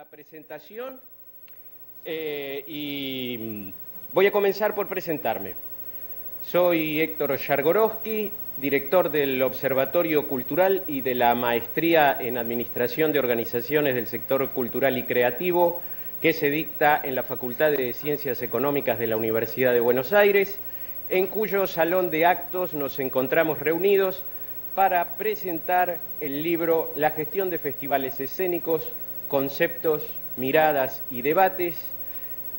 Presentación y voy a comenzar por presentarme. Soy Héctor Yargorowski, director del Observatorio Cultural y de la Maestría en Administración de Organizaciones del Sector Cultural y Creativo, que se dicta en la Facultad de Ciencias Económicas de la Universidad de Buenos Aires, en cuyo salón de actos nos encontramos reunidos para presentar el libro La gestión de festivales escénicos, conceptos, miradas y debates,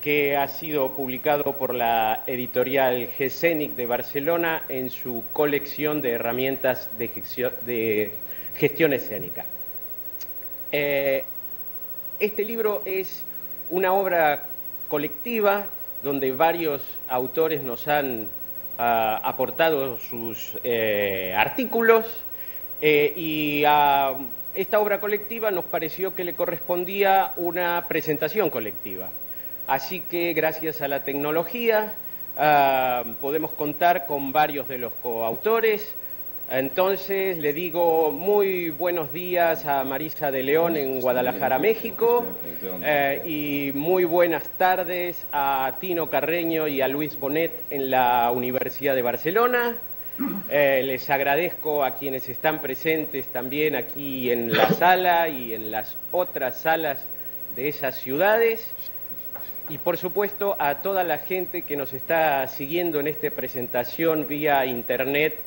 que ha sido publicado por la editorial GESCENIC de Barcelona en su colección de herramientas de gestión escénica. Este libro es una obra colectiva donde varios autores nos han aportado sus artículos y a esta obra colectiva nos pareció que le correspondía una presentación colectiva. Así que gracias a la tecnología podemos contar con varios de los coautores. Entonces le digo muy buenos días a Marisa de León en Guadalajara, México, y muy buenas tardes a Tino Carreño y a Luis Bonet en la Universidad de Barcelona. Les agradezco a quienes están presentes también aquí en la sala y en las otras salas de esas ciudades, y por supuesto a toda la gente que nos está siguiendo en esta presentación vía internet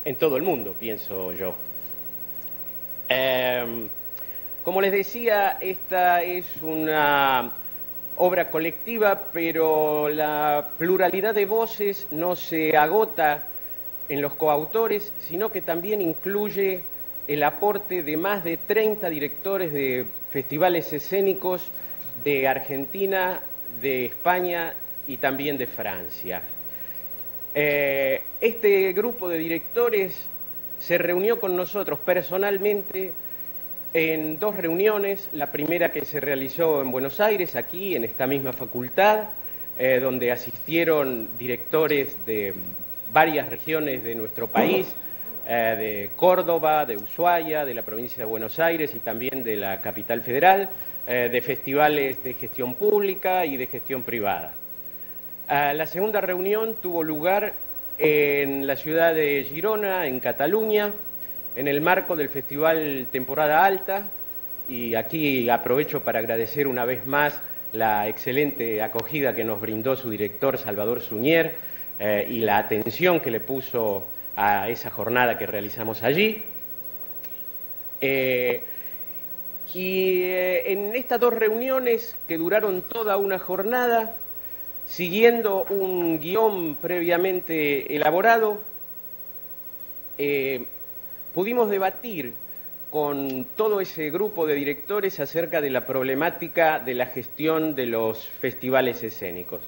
en todo el mundo, pienso yo. Como les decía, esta es una obra colectiva, pero la pluralidad de voces no se agota en los coautores, sino que también incluye el aporte de más de 30 directores de festivales escénicos de Argentina, de España y también de Francia. Este grupo de directores se reunió con nosotros personalmente en dos reuniones, la primera que se realizó en Buenos Aires, aquí en esta misma facultad, donde asistieron directores de varias regiones de nuestro país, de Córdoba, de Ushuaia, de la provincia de Buenos Aires y también de la capital federal, de festivales de gestión pública y de gestión privada. La segunda reunión tuvo lugar en la ciudad de Girona, en Cataluña, en el marco del Festival Temporada Alta, y aquí aprovecho para agradecer una vez más la excelente acogida que nos brindó su director Salvador Suñer y la atención que le puso a esa jornada que realizamos allí. En estas dos reuniones, que duraron toda una jornada, siguiendo un guión previamente elaborado, pudimos debatir con todo ese grupo de directores acerca de la problemática de la gestión de los festivales escénicos.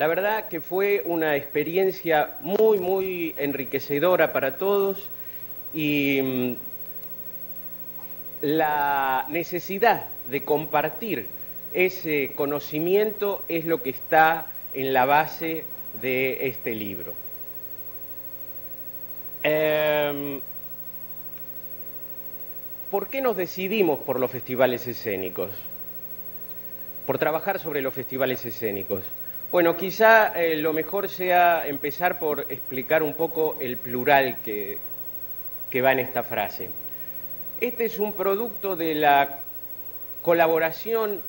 La verdad que fue una experiencia muy, muy enriquecedora para todos, y la necesidad de compartir ese conocimiento es lo que está en la base de este libro. ¿Por qué nos decidimos por los festivales escénicos? Por trabajar sobre los festivales escénicos. Bueno, quizá lo mejor sea empezar por explicar un poco el plural que va en esta frase. Este es un producto de la colaboración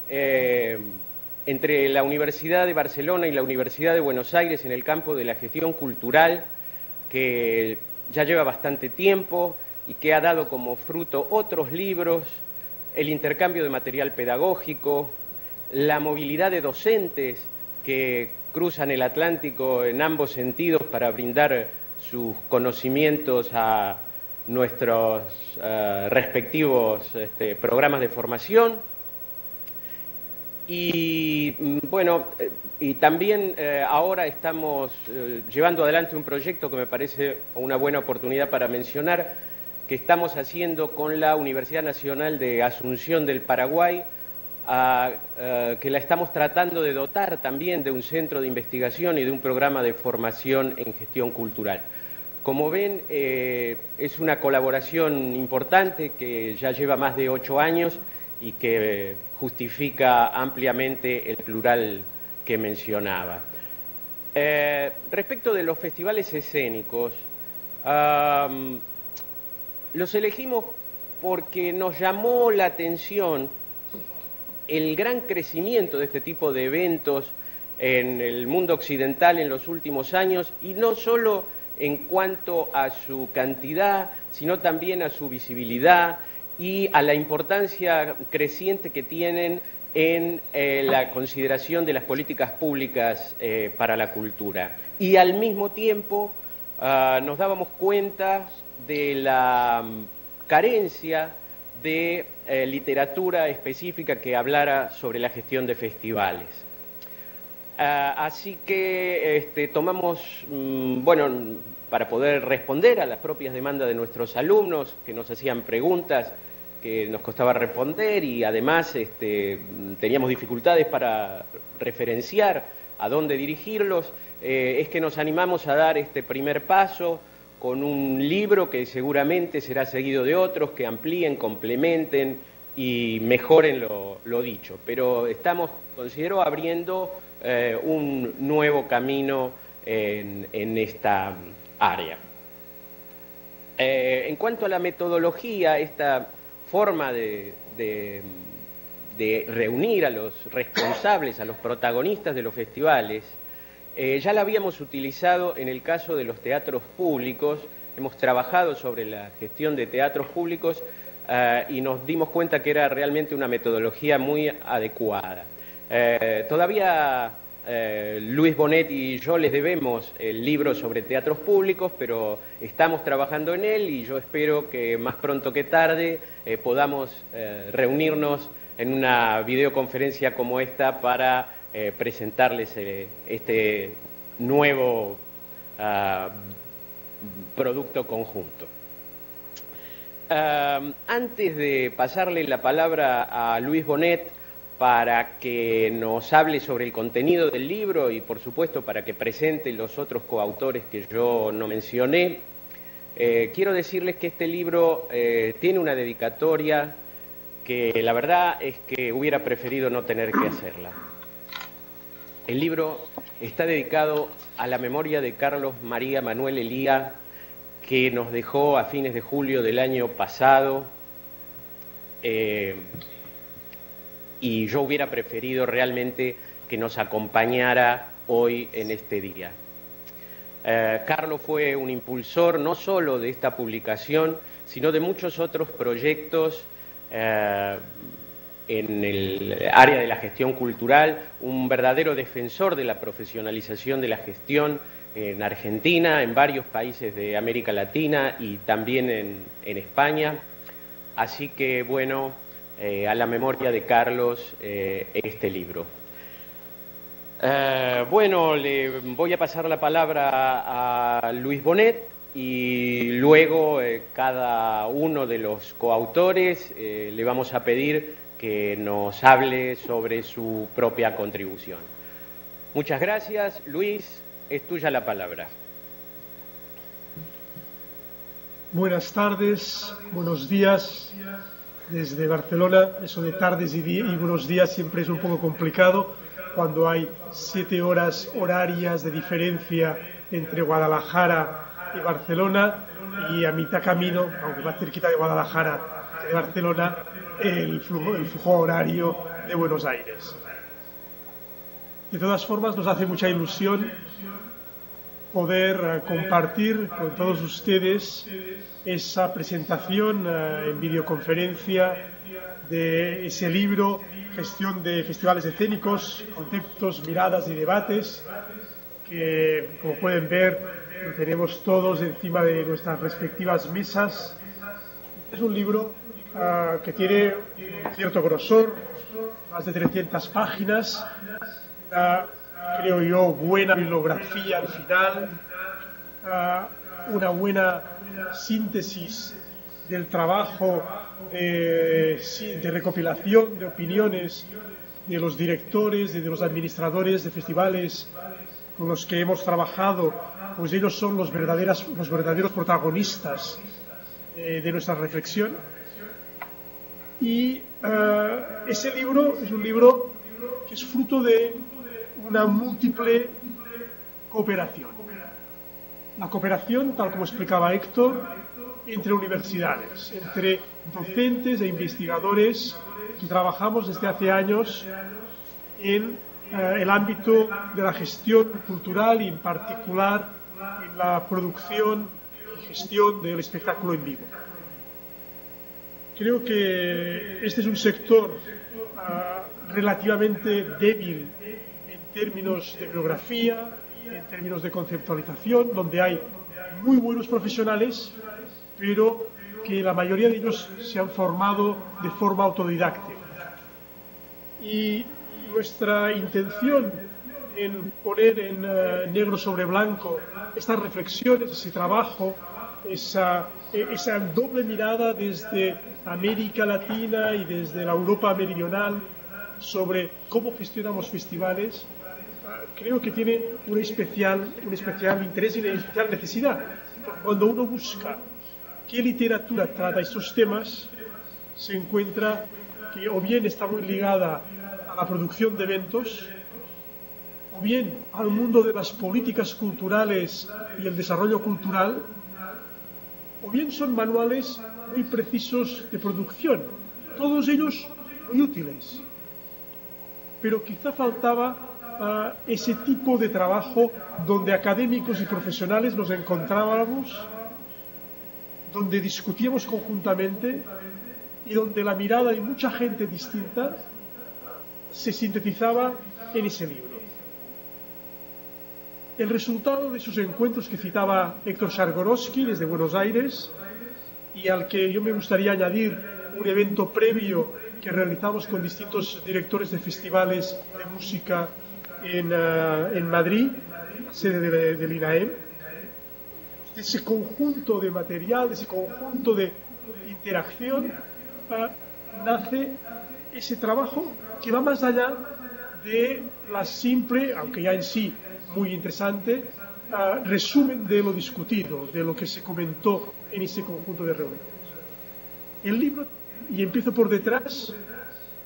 entre la Universidad de Barcelona y la Universidad de Buenos Aires en el campo de la gestión cultural, que ya lleva bastante tiempo y que ha dado como fruto otros libros, el intercambio de material pedagógico, la movilidad de docentes que cruzan el Atlántico en ambos sentidos para brindar sus conocimientos a nuestros respectivos programas de formación. Y bueno, y también ahora estamos llevando adelante un proyecto que me parece una buena oportunidad para mencionar, que estamos haciendo con la Universidad Nacional de Asunción del Paraguay, que la estamos tratando de dotar también de un centro de investigación y de un programa de formación en gestión cultural. Como ven, es una colaboración importante que ya lleva más de 8 años y que justifica ampliamente el plural que mencionaba. Respecto de los festivales escénicos, los elegimos porque nos llamó la atención el gran crecimiento de este tipo de eventos en el mundo occidental en los últimos años, y no solo en cuanto a su cantidad, sino también a su visibilidad y a la importancia creciente que tienen en la consideración de las políticas públicas para la cultura. Y al mismo tiempo nos dábamos cuenta de la carencia de literatura específica que hablara sobre la gestión de festivales. Así que tomamos, bueno, para poder responder a las propias demandas de nuestros alumnos, que nos hacían preguntas que nos costaba responder, y además teníamos dificultades para referenciar a dónde dirigirlos, es que nos animamos a dar este primer paso con un libro que seguramente será seguido de otros que amplíen, complementen y mejoren lo dicho. Pero estamos, considero, abriendo un nuevo camino en esta área. En cuanto a la metodología, esta forma de reunir a los responsables, a los protagonistas de los festivales, ya la habíamos utilizado en el caso de los teatros públicos. Hemos trabajado sobre la gestión de teatros públicos y nos dimos cuenta que era realmente una metodología muy adecuada. Todavía Luis Bonet y yo les debemos el libro sobre teatros públicos, pero estamos trabajando en él y yo espero que más pronto que tarde podamos reunirnos en una videoconferencia como esta para presentarles este nuevo producto conjunto. Antes de pasarle la palabra a Luis Bonet para que nos hable sobre el contenido del libro y, por supuesto, para que presente los otros coautores que yo no mencioné, quiero decirles que este libro tiene una dedicatoria que la verdad es que hubiera preferido no tener que hacerla. El libro está dedicado a la memoria de Carlos María Manuel Elía, que nos dejó a fines de julio del año pasado, y yo hubiera preferido realmente que nos acompañara hoy en este día. Carlos fue un impulsor no solo de esta publicación, sino de muchos otros proyectos en el área de la gestión cultural, un verdadero defensor de la profesionalización de la gestión en Argentina, en varios países de América Latina y también en España. Así que, bueno, a la memoria de Carlos, este libro. Bueno, le voy a pasar la palabra a Luis Bonet y luego cada uno de los coautores le vamos a pedir que nos hable sobre su propia contribución. Muchas gracias. Luis, es tuya la palabra. Buenas tardes, buenos días desde Barcelona. Eso de tardes y buenos días siempre es un poco complicado cuando hay 7 horas horarias de diferencia entre Guadalajara y Barcelona, y a mitad camino, aunque más cerquita de Guadalajara que de Barcelona, el flujo horario de Buenos Aires. De todas formas, nos hace mucha ilusión poder compartir con todos ustedes esa presentación en videoconferencia de ese libro, Gestión de Festivales Escénicos, Conceptos, Miradas y Debates, que, como pueden ver, lo tenemos todos encima de nuestras respectivas mesas. Es un libro que tiene cierto grosor, más de 300 páginas, creo yo, buena bibliografía al final, una buena síntesis del trabajo de recopilación de opiniones de los directores y de los administradores de festivales con los que hemos trabajado, pues ellos son los verdaderos protagonistas de nuestra reflexión. Y ese libro es un libro que es fruto de una múltiple cooperación. La cooperación, tal como explicaba Héctor, entre universidades, entre docentes e investigadores que trabajamos desde hace años en el ámbito de la gestión cultural y en particular en la producción y gestión del espectáculo en vivo. Creo que este es un sector relativamente débil en términos de bibliografía, en términos de conceptualización, donde hay muy buenos profesionales, pero que la mayoría de ellos se han formado de forma autodidacta. Y nuestra intención en poner en negro sobre blanco estas reflexiones, ese trabajo, esa doble mirada desde América Latina y desde la Europa meridional sobre cómo gestionamos festivales, creo que tiene un especial interés y una especial necesidad. Cuando uno busca qué literatura trata estos temas, se encuentra que o bien está muy ligada a la producción de eventos, o bien al mundo de las políticas culturales y el desarrollo cultural, o bien son manuales muy precisos de producción, todos ellos muy útiles. Pero quizá faltaba ese tipo de trabajo donde académicos y profesionales nos encontrábamos, donde discutíamos conjuntamente y donde la mirada de mucha gente distinta se sintetizaba en ese libro. El resultado de esos encuentros que citaba Héctor Sargorowski desde Buenos Aires, y al que yo me gustaría añadir un evento previo que realizamos con distintos directores de festivales de música en Madrid, sede del INAEM, de ese conjunto de material, de ese conjunto de interacción, nace ese trabajo que va más allá de la simple, aunque ya en sí muy interesante, resumen de lo discutido, de lo que se comentó en ese conjunto de reuniones. El libro, y empiezo por detrás,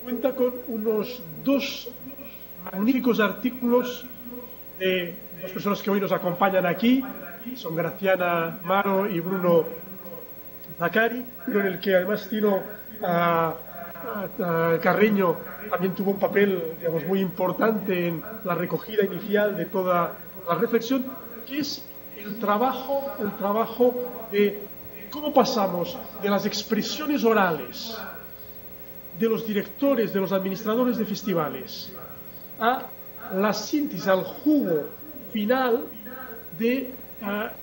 cuenta con unos 2 magníficos artículos de 2 personas que hoy nos acompañan aquí, son Graciana Maro y Bruno Zacari, pero en el que además Tino Carreño también tuvo un papel, digamos, muy importante en la recogida inicial de toda la reflexión, que es el trabajo de cómo pasamos de las expresiones orales de los directores, de los administradores de festivales, a la síntesis, al jugo final de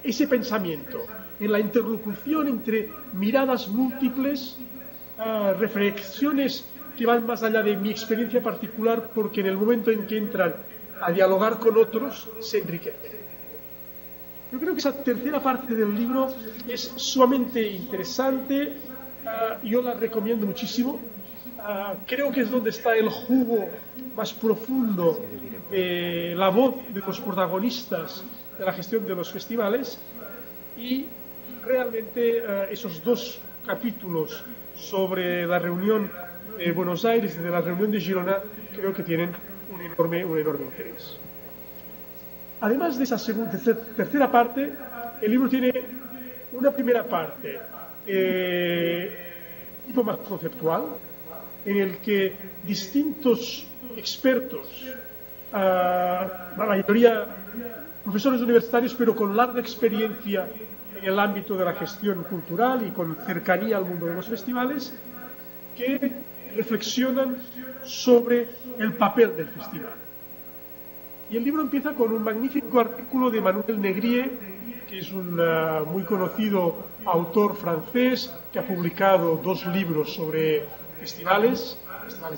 ese pensamiento, en la interlocución entre miradas múltiples, reflexiones que van más allá de mi experiencia particular, porque en el momento en que entran a dialogar con otros, se enriquecen. Yo creo que esa tercera parte del libro es sumamente interesante, yo la recomiendo muchísimo. creo que es donde está el jugo más profundo de la voz de los protagonistas de la gestión de los festivales, y realmente esos dos capítulos sobre la reunión de Buenos Aires y de la reunión de Girona creo que tienen un enorme interés. Además de esa tercera parte, el libro tiene una primera parte tipo más conceptual, en el que distintos expertos, la mayoría profesores universitarios, pero con larga experiencia en el ámbito de la gestión cultural y con cercanía al mundo de los festivales, que reflexionan sobre el papel del festival. Y el libro empieza con un magnífico artículo de Manuel Negrier, que es un muy conocido autor francés que ha publicado 2 libros sobre festivales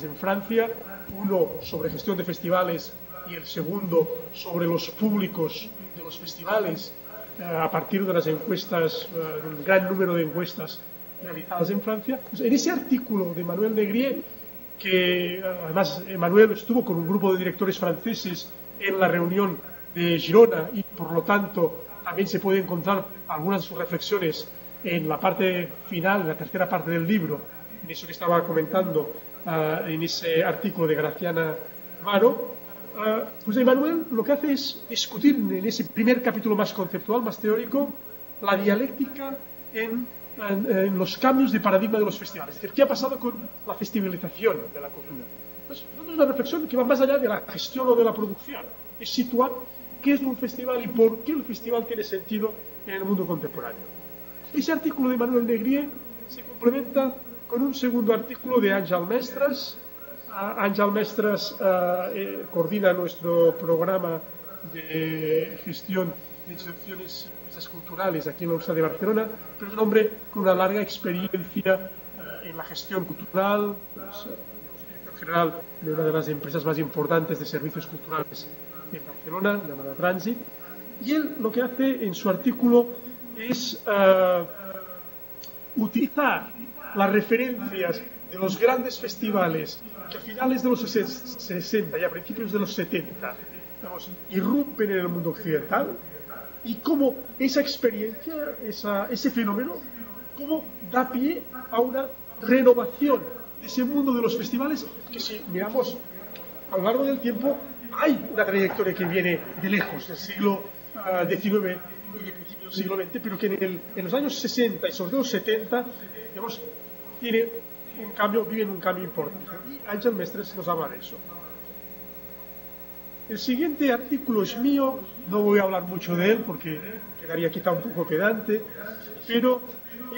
en Francia, uno sobre gestión de festivales y el segundo sobre los públicos de los festivales, a partir de las encuestas, un gran número de encuestas realizadas en Francia. Pues en ese artículo de Manuel Negrier, que además Manuel estuvo con un grupo de directores franceses en la reunión de Girona, y por lo tanto también se puede encontrar algunas de sus reflexiones en la parte final, en la tercera parte del libro, en eso que estaba comentando, en ese artículo de Graciana Amaro. Pues Emmanuel lo que hace es discutir en ese primer capítulo más conceptual, más teórico, la dialéctica en los cambios de paradigma de los festivales. Es decir, ¿qué ha pasado con la festivalización de la cultura? Pues no es una reflexión que va más allá de la gestión o de la producción. Es situar qué es un festival y por qué el festival tiene sentido en el mundo contemporáneo. Ese artículo de Manuel Negrier se complementa con un segundo artículo de Àngel Mestres. Àngel Mestres coordina nuestro programa de gestión de instituciones y empresas culturales aquí en la Universidad de Barcelona, pero es un hombre con una larga experiencia en la gestión cultural, director general de una de las empresas más importantes de servicios culturales en Barcelona, llamada Transit, y él lo que hace en su artículo es utilizar las referencias de los grandes festivales que a finales de los 60 y a principios de los 70 irrumpen en el mundo occidental, y cómo esa experiencia, ese fenómeno, cómo da pie a una renovación de ese mundo de los festivales, que si miramos a lo largo del tiempo hay una trayectoria que viene de lejos, del siglo XIX y de principios del siglo XX, pero que en los años 60 y sobre todo 70, digamos, viven un cambio importante. Y Àngel Mestres nos habla de eso. El siguiente artículo es mío, no voy a hablar mucho de él porque quedaría quizá un poco pedante, pero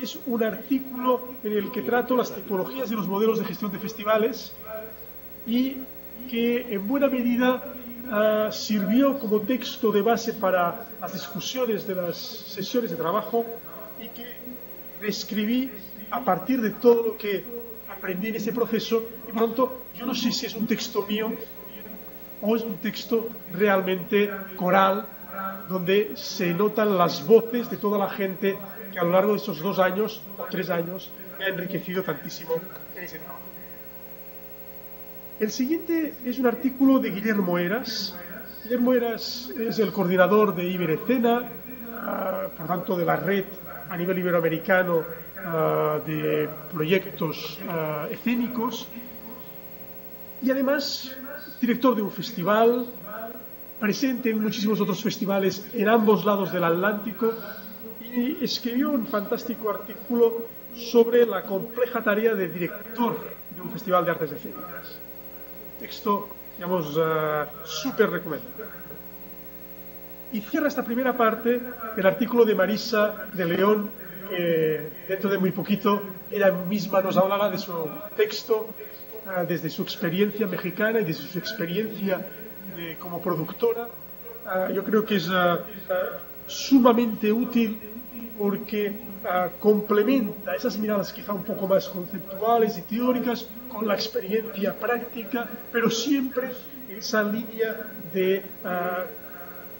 es un artículo en el que trato las tipologías y los modelos de gestión de festivales, y que en buena medida sirvió como texto de base para las discusiones de las sesiones de trabajo, y que reescribí a partir de todo lo que aprendí en ese proceso, y por lo tanto yo no sé si es un texto mío o es un texto realmente coral, donde se notan las voces de toda la gente que a lo largo de esos 2 años o 3 años me ha enriquecido tantísimo en ese trabajo. El siguiente es un artículo de Guillermo Heras. Guillermo Heras es el coordinador de Iberescena, por tanto de la red a nivel iberoamericano de proyectos escénicos, y además director de un festival, presente en muchísimos otros festivales en ambos lados del Atlántico, y escribió un fantástico artículo sobre la compleja tarea de director de un festival de artes escénicas. Texto, digamos, súper recomendable. Y cierra esta primera parte el artículo de Marisa de León, que dentro de muy poquito ella misma nos hablará de su texto desde su experiencia mexicana y desde su experiencia como productora. Yo creo que es sumamente útil porque complementa esas miradas quizá un poco más conceptuales y teóricas con la experiencia práctica, pero siempre en esa línea de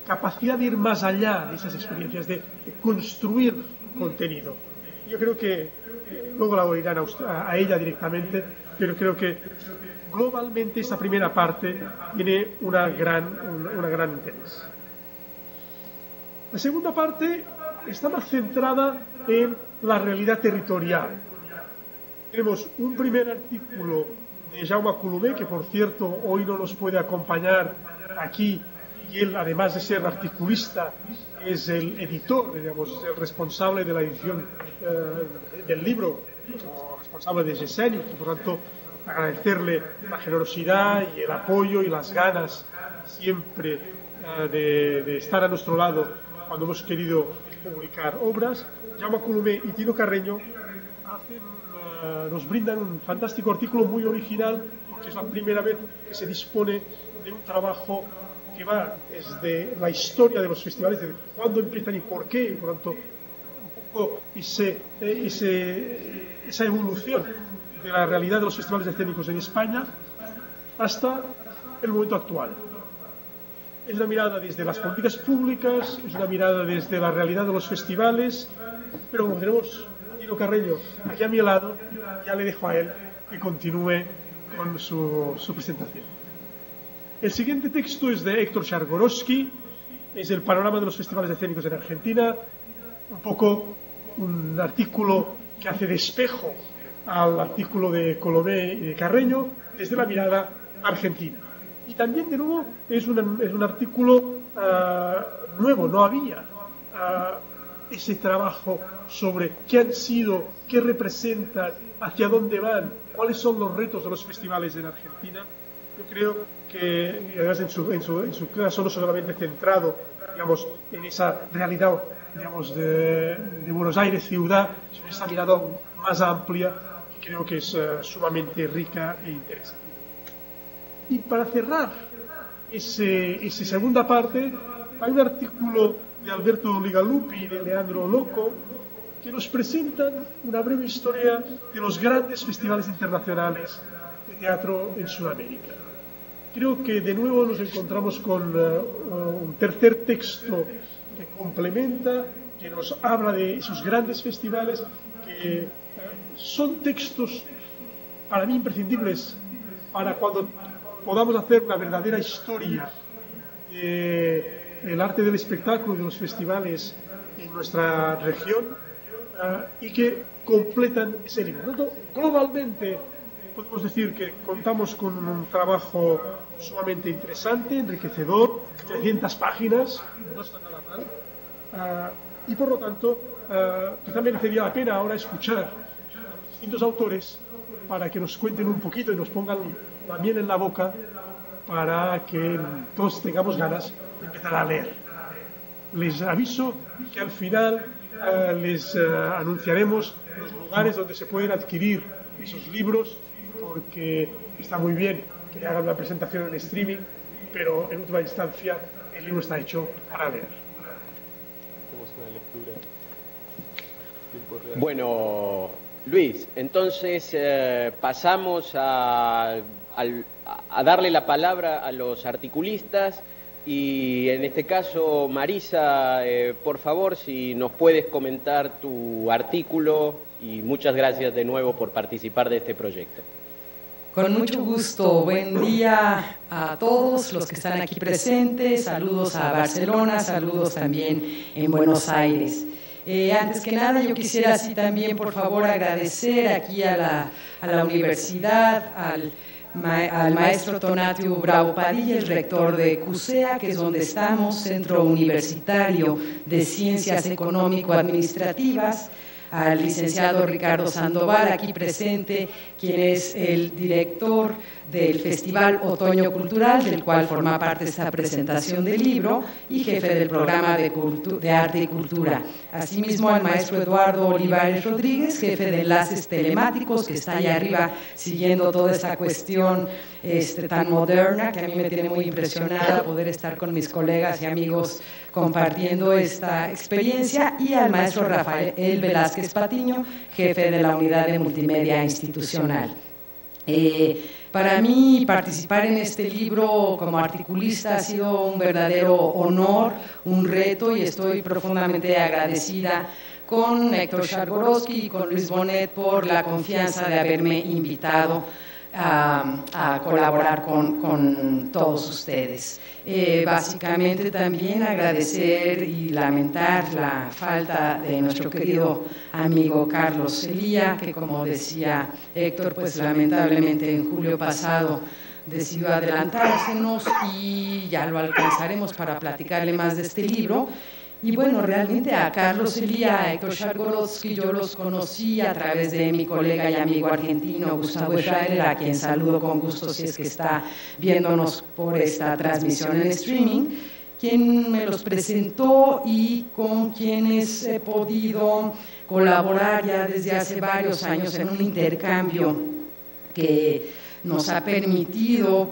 capacidad de ir más allá de esas experiencias, de construir contenido. Yo creo que luego la oirán a ella directamente, pero creo que globalmente esta primera parte tiene una gran interés. La segunda parte está más centrada en la realidad territorial. Tenemos un primer artículo de Jaume Colomer, que por cierto hoy no nos puede acompañar aquí, y él, además de ser articulista, es el editor, digamos, el responsable de la edición del libro, o responsable de Gesenic, y por tanto agradecerle la generosidad y el apoyo y las ganas siempre de estar a nuestro lado cuando hemos querido publicar obras. Jaume Colomer y Tino Carreño nos brindan un fantástico artículo muy original, porque es la primera vez que se dispone de un trabajo que va desde la historia de los festivales, de cuándo empiezan y por qué, y por tanto un poco esa evolución de la realidad de los festivales escénicos en España hasta el momento actual. Es una mirada desde las políticas públicas, es una mirada desde la realidad de los festivales, pero como tenemos a Tino Carreño aquí a mi lado, ya le dejo a él que continúe con su presentación. El siguiente texto es de Héctor Chargorowski, es el panorama de los festivales escénicos en Argentina, un poco un artículo que hace de espejo al artículo de Colomer y de Carreño desde la mirada argentina. Y también, de nuevo, es un artículo nuevo, no había ese trabajo sobre qué han sido, qué representan, hacia dónde van, cuáles son los retos de los festivales en Argentina. Yo creo que, además en su caso, no solamente centrado, digamos, en esa realidad, digamos, de Buenos Aires ciudad, sino esa mirada más amplia, que creo que es sumamente rica e interesante. Y para cerrar esa segunda parte, hay un artículo de Alberto Ligalupi y de Leandro Loco que nos presentan una breve historia de los grandes festivales internacionales de teatro en Sudamérica. Creo que de nuevo nos encontramos con un tercer texto que complementa, que nos habla de esos grandes festivales, que son textos para mí imprescindibles para cuando podamos hacer una verdadera historia del arte del espectáculo y de los festivales en nuestra región, y que completan ese libro. Globalmente podemos decir que contamos con un trabajo sumamente interesante, enriquecedor, 300 páginas, no está nada mal, y por lo tanto quizá merecería la pena ahora escuchar a los distintos autores para que nos cuenten un poquito y nos pongan la miel en la boca para que todos tengamos ganas de empezar a leer. Les aviso que al final les anunciaremos los lugares donde se pueden adquirir esos libros, porque está muy bien que le hagan una presentación en streaming, pero en última instancia el libro está hecho para leer. Bueno, Luis, entonces pasamos a darle la palabra a los articulistas y en este caso, Marisa, por favor, si nos puedes comentar tu artículo, y muchas gracias de nuevo por participar de este proyecto. Con mucho gusto, buen día a todos los que están aquí presentes, saludos a Barcelona, saludos también en Buenos Aires. Antes que nada, yo quisiera así también, por favor, agradecer aquí a la universidad, al maestro Tonatiuh Bravo Padilla, el rector de CUSEA, que es donde estamos, Centro Universitario de Ciencias Económico-Administrativas, al licenciado Ricardo Sandoval, aquí presente, quien es el director del Festival Otoño Cultural, del cual forma parte esta presentación del libro, y jefe del programa de Arte y Cultura. Asimismo, al maestro Eduardo Olivares Rodríguez, jefe de Enlaces Telemáticos, que está allá arriba siguiendo toda esta cuestión tan moderna, que a mí me tiene muy impresionada poder estar con mis colegas y amigos compartiendo esta experiencia, y al maestro Rafael Velázquez Patiño, jefe de la Unidad de Multimedia Institucional. Para mí participar en este libro como articulista ha sido un verdadero honor, un reto, y estoy profundamente agradecida con Héctor Chargorowski y con Luis Bonet por la confianza de haberme invitado a colaborar con todos ustedes. Básicamente también agradecer y lamentar la falta de nuestro querido amigo Carlos Elía, que como decía Héctor, pues lamentablemente en julio pasado decidió adelantársenos y ya lo alcanzaremos para platicarle más de este libro. Y bueno, realmente a Carlos Elía, a Héctor Chargorovsky, yo los conocí a través de mi colega y amigo argentino Gustavo Schreier, a quien saludo con gusto si es que está viéndonos por esta transmisión en streaming, quien me los presentó y con quienes he podido colaborar ya desde hace varios años en un intercambio que nos ha permitido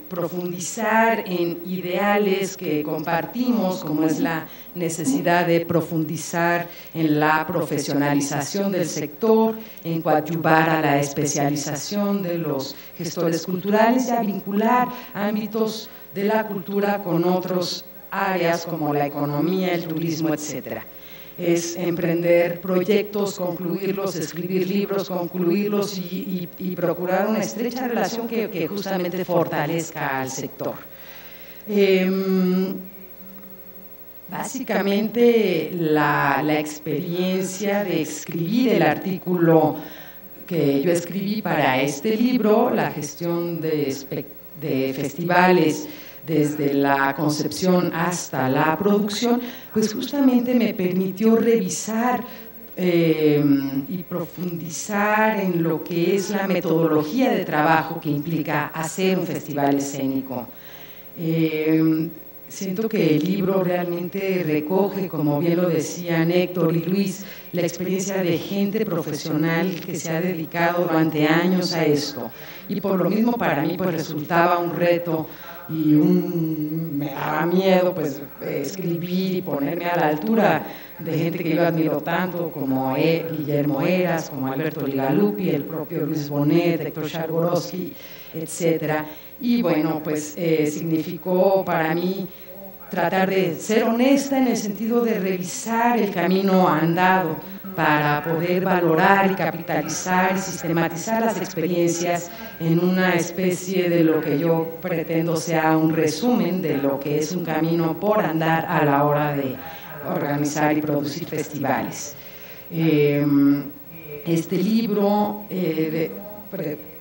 profundizar en ideales que compartimos, como es la necesidad de profundizar en la profesionalización del sector, en coadyuvar a la especialización de los gestores culturales y a vincular ámbitos de la cultura con otras áreas como la economía, el turismo, etcétera. Es emprender proyectos, concluirlos, escribir libros, concluirlos y procurar una estrecha relación que justamente fortalezca al sector. Básicamente la experiencia de escribir el artículo que yo escribí para este libro, la gestión de festivales desde la concepción hasta la producción, pues justamente me permitió revisar y profundizar en lo que es la metodología de trabajo que implica hacer un festival escénico. Siento que el libro realmente recoge, como bien lo decían Héctor y Luis, la experiencia de gente profesional que se ha dedicado durante años a esto. Y por lo mismo para mí pues resultaba un reto y me daba miedo pues escribir y ponerme a la altura de gente que yo admiro tanto como Guillermo Heras, como Alberto Ligalupi, el propio Luis Bonet, Héctor Chargorovsky, etcétera. Y bueno, pues significó para mí tratar de ser honesta en el sentido de revisar el camino andado para poder valorar y capitalizar y sistematizar las experiencias en una especie de lo que yo pretendo sea un resumen de lo que es un camino por andar a la hora de organizar y producir festivales. Este libro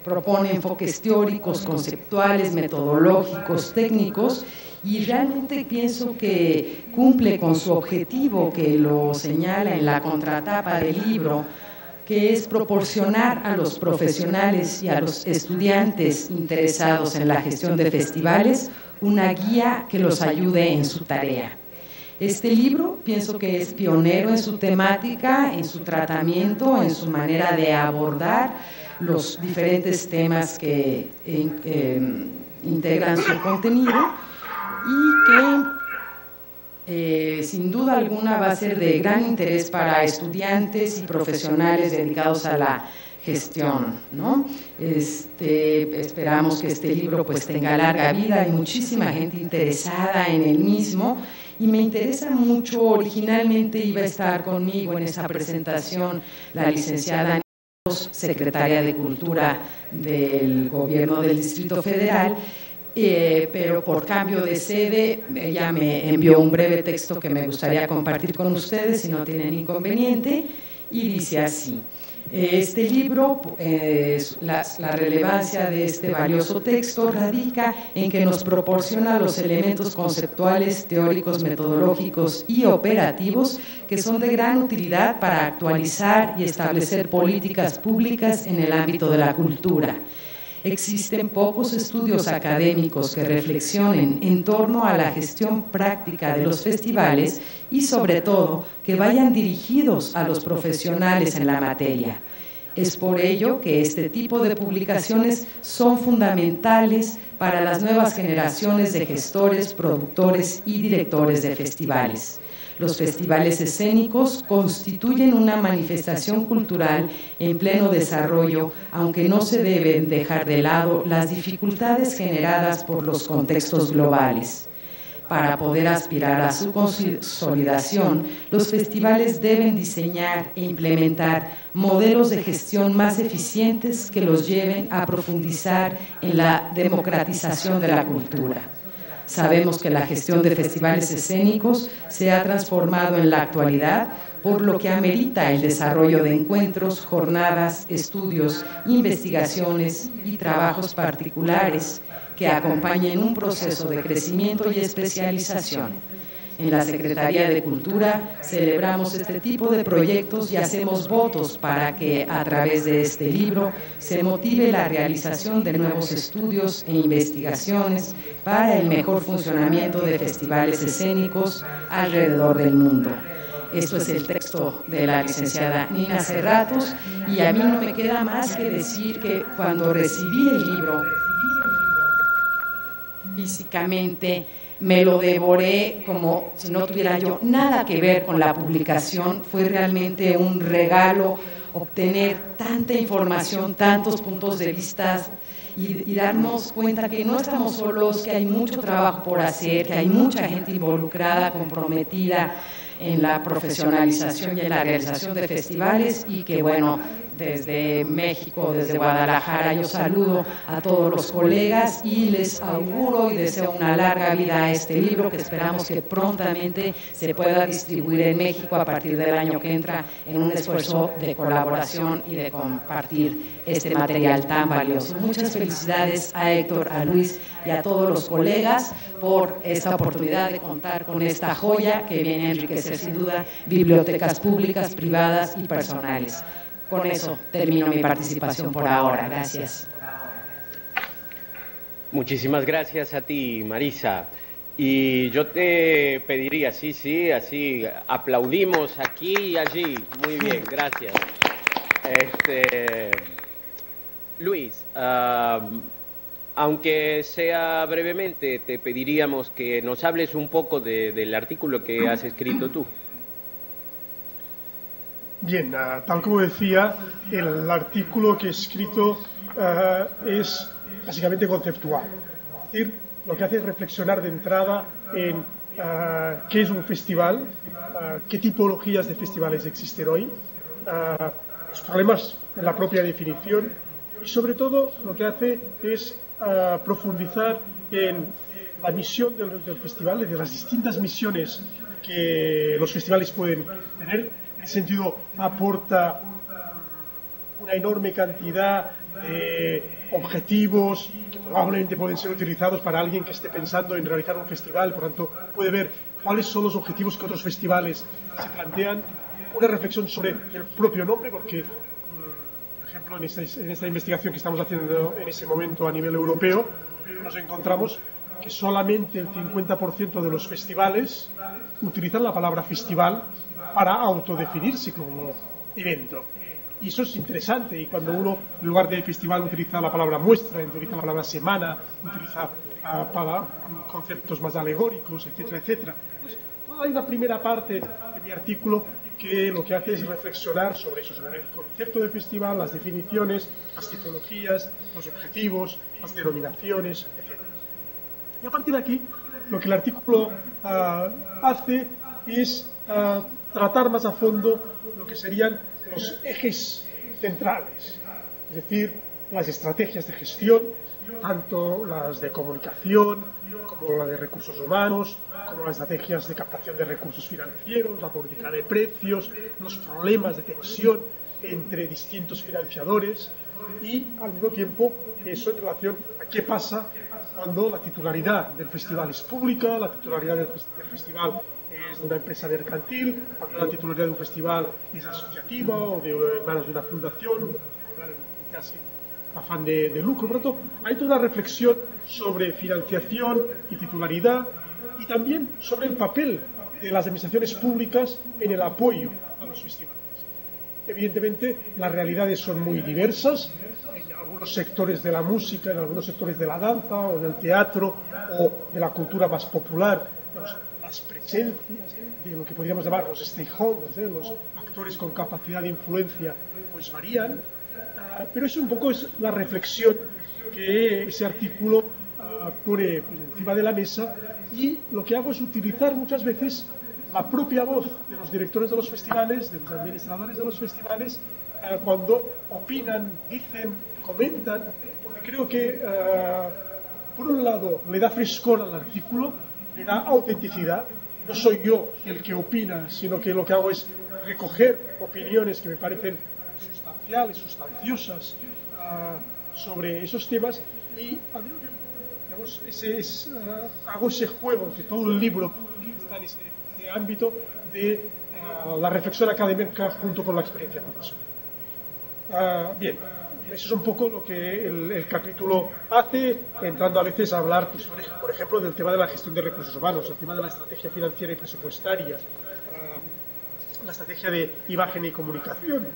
propone enfoques teóricos, conceptuales, metodológicos, técnicos, y realmente pienso que cumple con su objetivo que lo señala en la contratapa del libro, que es proporcionar a los profesionales y a los estudiantes interesados en la gestión de festivales una guía que los ayude en su tarea. Este libro pienso que es pionero en su temática, en su tratamiento, en su manera de abordar los diferentes temas que integran su contenido y que sin duda alguna va a ser de gran interés para estudiantes y profesionales dedicados a la gestión, ¿no? Esperamos que este libro pues tenga larga vida, hay muchísima gente interesada en el mismo y me interesa mucho. Originalmente iba a estar conmigo en esa presentación la licenciada secretaria de Cultura del Gobierno del Distrito Federal, pero por cambio de sede ella me envió un breve texto que me gustaría compartir con ustedes si no tienen inconveniente, y dice así: este libro, la relevancia de este valioso texto radica en que nos proporciona los elementos conceptuales, teóricos, metodológicos y operativos que son de gran utilidad para actualizar y establecer políticas públicas en el ámbito de la cultura. Existen pocos estudios académicos que reflexionen en torno a la gestión práctica de los festivales y, sobre todo, que vayan dirigidos a los profesionales en la materia. Es por ello que este tipo de publicaciones son fundamentales para las nuevas generaciones de gestores, productores y directores de festivales. Los festivales escénicos constituyen una manifestación cultural en pleno desarrollo, aunque no se deben dejar de lado las dificultades generadas por los contextos globales. Para poder aspirar a su consolidación, los festivales deben diseñar e implementar modelos de gestión más eficientes que los lleven a profundizar en la democratización de la cultura. Sabemos que la gestión de festivales escénicos se ha transformado en la actualidad, por lo que amerita el desarrollo de encuentros, jornadas, estudios, investigaciones y trabajos particulares que acompañen un proceso de crecimiento y especialización. En la Secretaría de Cultura celebramos este tipo de proyectos y hacemos votos para que a través de este libro se motive la realización de nuevos estudios e investigaciones para el mejor funcionamiento de festivales escénicos alrededor del mundo. Esto es el texto de la licenciada Nina Serratos y a mí no me queda más que decir que cuando recibí el libro físicamente me lo devoré como si no tuviera yo nada que ver con la publicación. Fue realmente un regalo obtener tanta información, tantos puntos de vista y darnos cuenta que no estamos solos, que hay mucho trabajo por hacer, que hay mucha gente involucrada, comprometida en la profesionalización y en la realización de festivales y que bueno, desde México, desde Guadalajara, yo saludo a todos los colegas y les auguro y deseo una larga vida a este libro que esperamos que prontamente se pueda distribuir en México a partir del año que entra en un esfuerzo de colaboración y de compartir este material tan valioso. Muchas felicidades a Héctor, a Luis y a todos los colegas por esta oportunidad de contar con esta joya que viene a enriquecer sin duda bibliotecas públicas, privadas y personales. Con eso termino mi participación por ahora. Gracias. Muchísimas gracias a ti, Marisa. Y yo te pediría, sí, así aplaudimos aquí y allí. Muy bien, gracias. Luis, aunque sea brevemente, te pediríamos que nos hables un poco del artículo que has escrito tú. Bien, tal como decía, el artículo que he escrito es básicamente conceptual. Es decir, lo que hace es reflexionar de entrada en qué es un festival, qué tipologías de festivales existen hoy, los problemas en la propia definición y sobre todo lo que hace es profundizar en la misión del festival, de las distintas misiones que los festivales pueden tener. En ese sentido, aporta una enorme cantidad de objetivos que probablemente pueden ser utilizados para alguien que esté pensando en realizar un festival. Por tanto, puede ver cuáles son los objetivos que otros festivales se plantean. Una reflexión sobre el propio nombre, porque, por ejemplo, en esta investigación que estamos haciendo en ese momento a nivel europeo, nos encontramos que solamente el 50% de los festivales utilizan la palabra festival para autodefinirse como evento. Y eso es interesante, y cuando uno, en lugar de festival, utiliza la palabra muestra, utiliza la palabra semana, utiliza para conceptos más alegóricos, etcétera, etcétera. Pues, hay una primera parte de mi artículo que lo que hace es reflexionar sobre eso, sobre el concepto de festival, las definiciones, las tipologías, los objetivos, las denominaciones, etcétera. Y a partir de aquí, lo que el artículo hace es tratar más a fondo lo que serían los ejes centrales, es decir, las estrategias de gestión, tanto las de comunicación, como las de recursos humanos, como las estrategias de captación de recursos financieros, la política de precios, los problemas de tensión entre distintos financiadores y, al mismo tiempo, eso en relación a qué pasa cuando la titularidad del festival es pública, la titularidad del festival es de una empresa mercantil, cuando la titularidad de un festival es asociativa o de manos de una fundación, casi afán de lucro. Por lo tanto, hay toda una reflexión sobre financiación y titularidad y también sobre el papel de las administraciones públicas en el apoyo a los festivales. Evidentemente, las realidades son muy diversas. En algunos sectores de la música, en algunos sectores de la danza o del teatro o de la cultura más popular, las presencias de lo que podríamos llamar los stakeholders, los actores con capacidad de influencia, pues varían, pero eso un poco es la reflexión que ese artículo pone encima de la mesa y lo que hago es utilizar muchas veces la propia voz de los directores de los festivales, de los administradores de los festivales, cuando opinan, dicen, comentan, porque creo que, por un lado, le da frescor al artículo, le da autenticidad. No soy yo el que opina, sino que lo que hago es recoger opiniones que me parecen sustanciales, sustanciosas, sobre esos temas, y al mismo tiempo, digamos, hago ese juego, que todo el libro está en ese ámbito de la reflexión académica junto con la experiencia profesional. Bien, eso es un poco lo que el capítulo hace, entrando a veces a hablar, pues, por ejemplo, del tema de la gestión de recursos humanos, el tema de la estrategia financiera y presupuestaria, la estrategia de imagen y comunicación,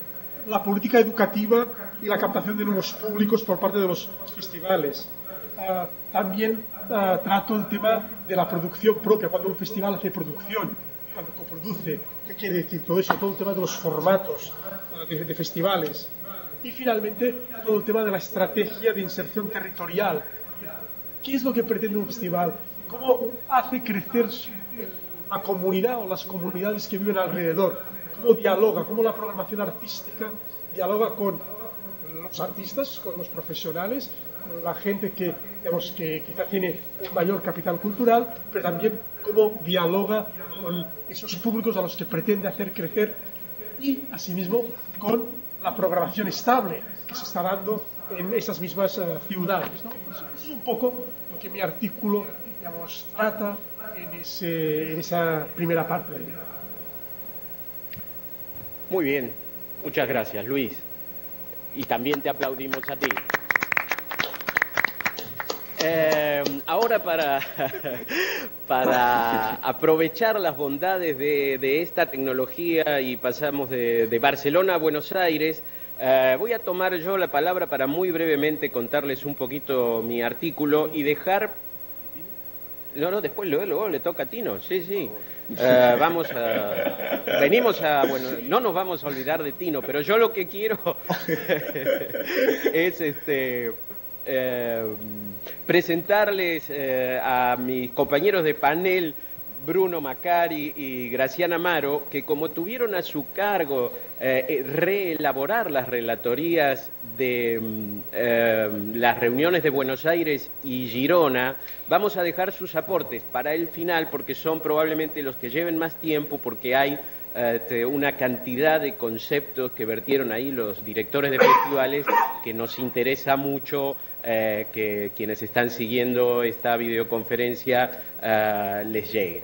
la política educativa y la captación de nuevos públicos por parte de los festivales. También trato el tema de la producción propia, cuando un festival hace producción, cuando coproduce, ¿qué quiere decir todo eso? Todo el tema de los formatos de festivales. Y finalmente, todo el tema de la estrategia de inserción territorial. ¿Qué es lo que pretende un festival? ¿Cómo hace crecer la comunidad o las comunidades que viven alrededor? ¿Cómo dialoga? ¿Cómo la programación artística dialoga con los artistas, con los profesionales, con la gente que, digamos, que quizá tiene un mayor capital cultural, pero también cómo dialoga con esos públicos a los que pretende hacer crecer, y asimismo con la programación estable que se está dando en esas mismas ciudades, ¿no? Eso es un poco lo que mi artículo, digamos, trata en esa primera parte del libro. Muy bien, muchas gracias, Luis. Y también te aplaudimos a ti. Ahora para aprovechar las bondades de esta tecnología, y pasamos de Barcelona a Buenos Aires, voy a tomar yo la palabra para muy brevemente contarles un poquito mi artículo y dejar... No, después luego le toca a Tino, sí. Bueno, no nos vamos a olvidar de Tino, pero yo lo que quiero es presentarles a mis compañeros de panel, Bruno Macari y Graciana Amaro, que como tuvieron a su cargo reelaborar las relatorías de las reuniones de Buenos Aires y Girona, vamos a dejar sus aportes para el final, porque son probablemente los que lleven más tiempo, porque hay una cantidad de conceptos que vertieron ahí los directores de festivales que nos interesa mucho que quienes están siguiendo esta videoconferencia les llegue.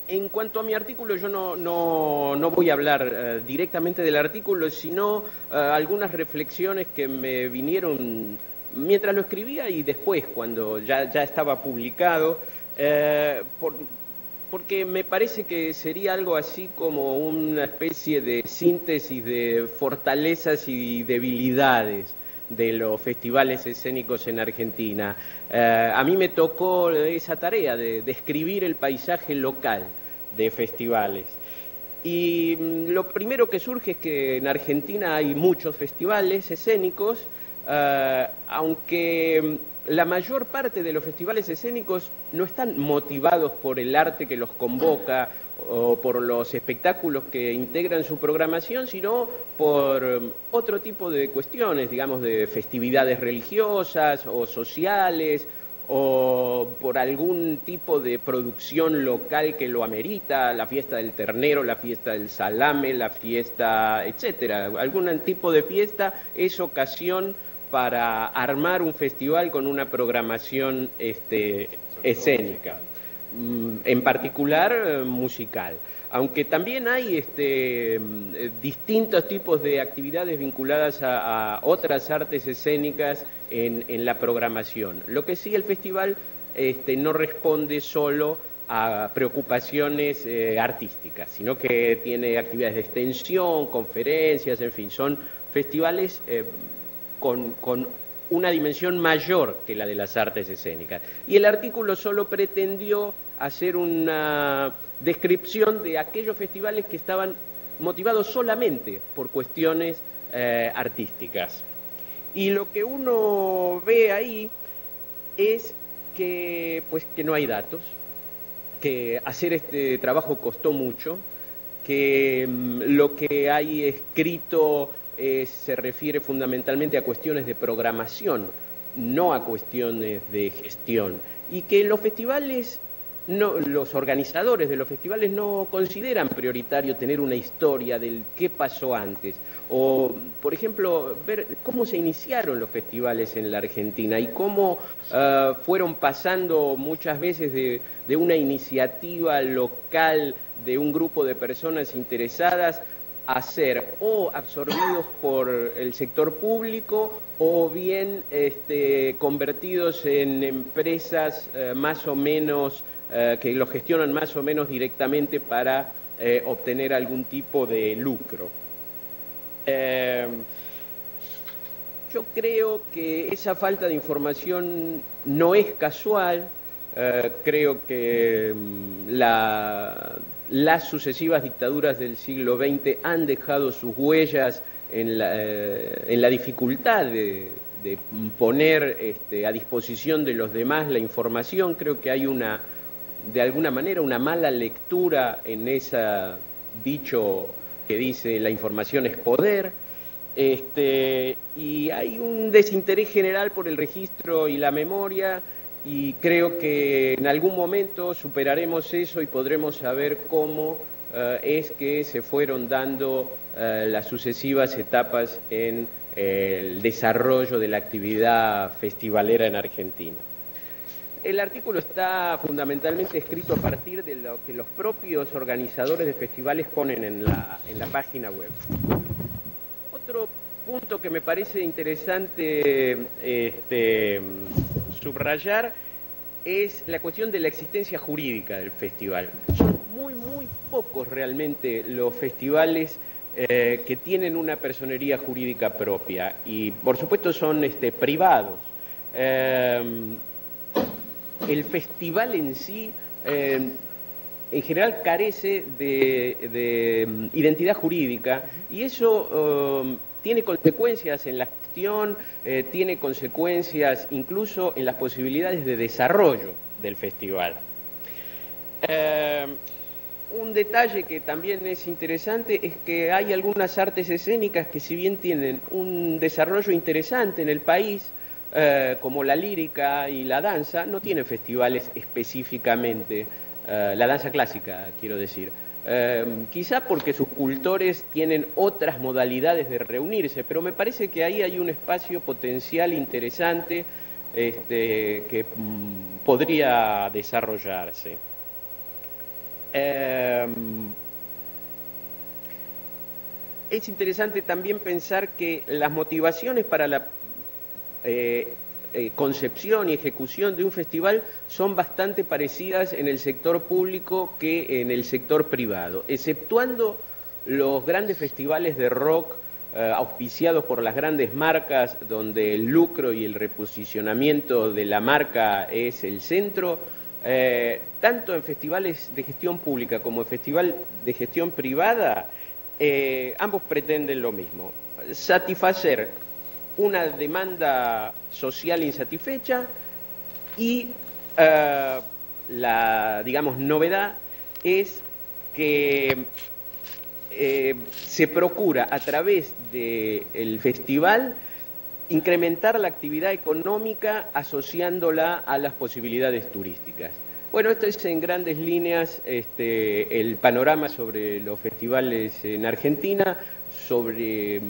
En cuanto a mi artículo, yo no voy a hablar directamente del artículo, sino algunas reflexiones que me vinieron mientras lo escribía y después, cuando ya estaba publicado, porque me parece que sería algo así como una especie de síntesis de fortalezas y debilidades de los festivales escénicos en Argentina. A mí me tocó esa tarea de describir el paisaje local de festivales. Y lo primero que surge es que en Argentina hay muchos festivales escénicos, aunque la mayor parte de los festivales escénicos no están motivados por el arte que los convoca o por los espectáculos que integran su programación, sino por otro tipo de cuestiones, digamos, de festividades religiosas o sociales, o por algún tipo de producción local que lo amerita, la fiesta del ternero, la fiesta del salame, la fiesta, etcétera. Algún tipo de fiesta es ocasión para armar un festival con una programación escénica, en particular musical. Aunque también hay distintos tipos de actividades vinculadas a otras artes escénicas en la programación. Lo que sí, el festival no responde solo a preocupaciones artísticas, sino que tiene actividades de extensión, conferencias, en fin, son festivales con una dimensión mayor que la de las artes escénicas. Y el artículo solo pretendió hacer una descripción de aquellos festivales que estaban motivados solamente por cuestiones artísticas. Y lo que uno ve ahí es que no hay datos, que hacer este trabajo costó mucho, que lo que hay escrito se refiere fundamentalmente a cuestiones de programación, no a cuestiones de gestión, y que los festivales, los organizadores de los festivales no consideran prioritario tener una historia del qué pasó antes, o, por ejemplo, ver cómo se iniciaron los festivales en la Argentina y cómo fueron pasando muchas veces de una iniciativa local de un grupo de personas interesadas a ser o absorbidos por el sector público o bien convertidos en empresas más o menos que lo gestionan más o menos directamente para obtener algún tipo de lucro. Yo creo que esa falta de información no es casual. Creo que las sucesivas dictaduras del siglo XX han dejado sus huellas en la dificultad de poner a disposición de los demás la información. Creo que hay de alguna manera una mala lectura en ese dicho que dice la información es poder, y hay un desinterés general por el registro y la memoria, y creo que en algún momento superaremos eso y podremos saber cómo es que se fueron dando las sucesivas etapas en el desarrollo de la actividad festivalera en Argentina. El artículo está fundamentalmente escrito a partir de lo que los propios organizadores de festivales ponen en la página web. Otro punto que me parece interesante subrayar es la cuestión de la existencia jurídica del festival. Son muy pocos realmente los festivales que tienen una personería jurídica propia y por supuesto son privados. El festival en sí en general carece de identidad jurídica y eso tiene consecuencias en la gestión, tiene consecuencias incluso en las posibilidades de desarrollo del festival. Un detalle que también es interesante es que hay algunas artes escénicas que si bien tienen un desarrollo interesante en el país, como la lírica y la danza, no tienen festivales específicamente, la danza clásica quiero decir, quizá porque sus cultores tienen otras modalidades de reunirse, pero me parece que ahí hay un espacio potencial interesante que podría desarrollarse. Es interesante también pensar que las motivaciones para la concepción y ejecución de un festival son bastante parecidas en el sector público que en el sector privado, exceptuando los grandes festivales de rock auspiciados por las grandes marcas donde el lucro y el reposicionamiento de la marca es el centro. Tanto en festivales de gestión pública como en festival de gestión privada, ambos pretenden lo mismo, satisfacer una demanda social insatisfecha y la, digamos, novedad es que se procura a través del festival incrementar la actividad económica asociándola a las posibilidades turísticas. Bueno, esto es en grandes líneas el panorama sobre los festivales en Argentina, sobre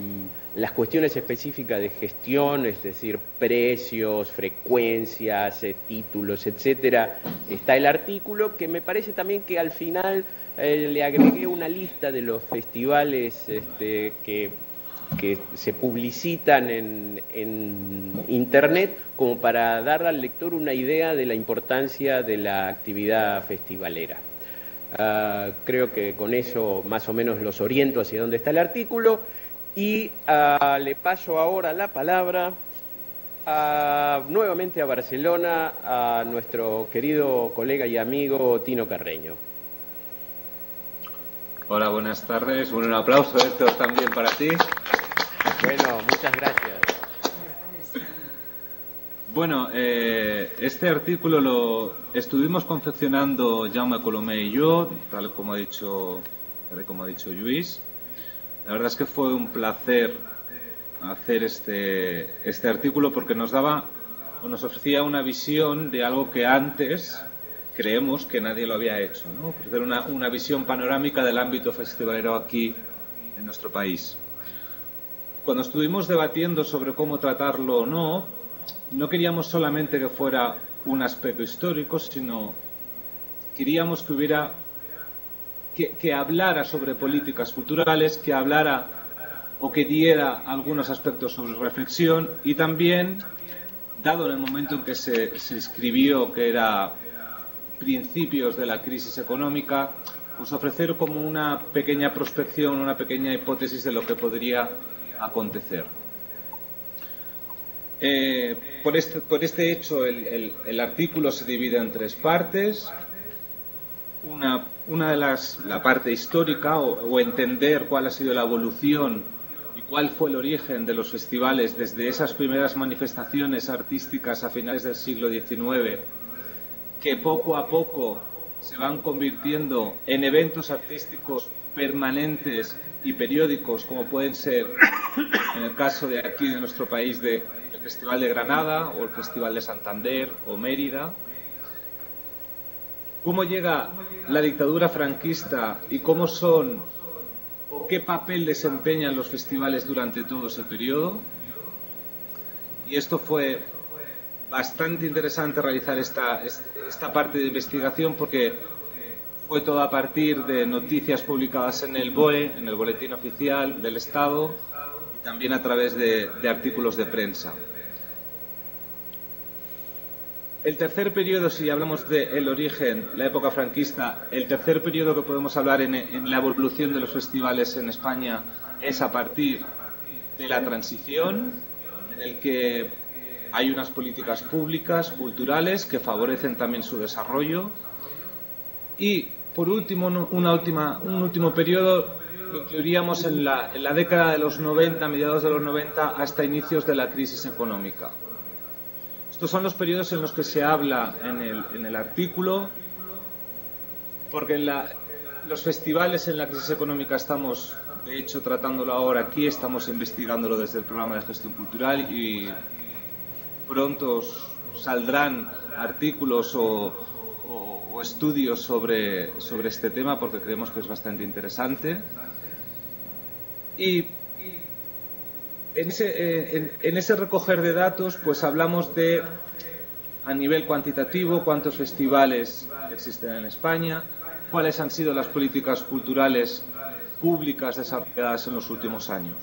las cuestiones específicas de gestión, es decir, precios, frecuencias, títulos, etcétera. Está el artículo que me parece también que al final le agregué una lista de los festivales que se publicitan en internet como para dar al lector una idea de la importancia de la actividad festivalera. Creo que con eso más o menos los oriento hacia dónde está el artículo y le paso ahora la palabra nuevamente a Barcelona a nuestro querido colega y amigo Tino Carreño. Hola, buenas tardes. Un aplauso, Héctor, también para ti. Bueno, muchas gracias. Bueno, este artículo lo estuvimos confeccionando Jaume Colomé y yo, tal como ha dicho Lluís. La verdad es que fue un placer hacer este artículo porque nos ofrecía una visión de algo que antes creemos que nadie lo había hecho, ¿no? Ofrecer una visión panorámica del ámbito festivalero aquí en nuestro país. Cuando estuvimos debatiendo sobre cómo tratarlo o no queríamos solamente que fuera un aspecto histórico, sino queríamos que hubiera que hablara sobre políticas culturales, que hablara o que diera algunos aspectos sobre reflexión y también, dado en el momento en que se escribió, que era principios de la crisis económica, pues ofrecer como una pequeña prospección, una pequeña hipótesis de lo que podría acontecer. Por este hecho, el artículo se divide en tres partes. Una de la parte histórica o entender cuál ha sido la evolución y cuál fue el origen de los festivales desde esas primeras manifestaciones artísticas a finales del siglo XIX, que poco a poco se van convirtiendo en eventos artísticos permanentes y periódicos, como pueden ser, en el caso de aquí de nuestro país, el Festival de Granada o el Festival de Santander o Mérida. Cómo llega la dictadura franquista y cómo son o qué papel desempeñan los festivales durante todo ese periodo. Y esto fue bastante interesante realizar esta parte de investigación porque fue todo a partir de noticias publicadas en el BOE, en el Boletín Oficial del Estado, y también a través de artículos de prensa. El tercer periodo, si hablamos del origen, la época franquista, el tercer periodo que podemos hablar en la evolución de los festivales en España es a partir de la transición, en el que hay unas políticas públicas, culturales, que favorecen también su desarrollo. Y, por último, un último periodo lo incluiríamos en la década de los 90, mediados de los 90, hasta inicios de la crisis económica. Estos son los periodos en los que se habla en el artículo, porque los festivales en la crisis económica estamos, de hecho, tratándolo ahora aquí, estamos investigándolo desde el programa de gestión cultural y pronto saldrán artículos o estudios sobre este tema porque creemos que es bastante interesante. Y en ese recoger de datos, pues hablamos de, a nivel cuantitativo, cuántos festivales existen en España, cuáles han sido las políticas culturales públicas desarrolladas en los últimos años.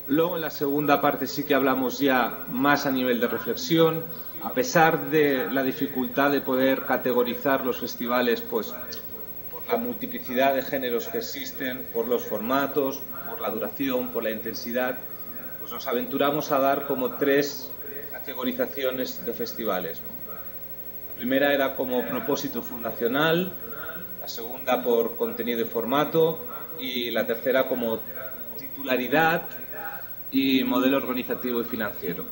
Luego, en la segunda parte, sí que hablamos ya más a nivel de reflexión, a pesar de la dificultad de poder categorizar los festivales, pues por la multiplicidad de géneros que existen, por los formatos, por la duración, por la intensidad, pues nos aventuramos a dar como tres categorizaciones de festivales, ¿no? La primera era como propósito fundacional, la segunda por contenido y formato y la tercera como titularidad y modelo organizativo y financiero.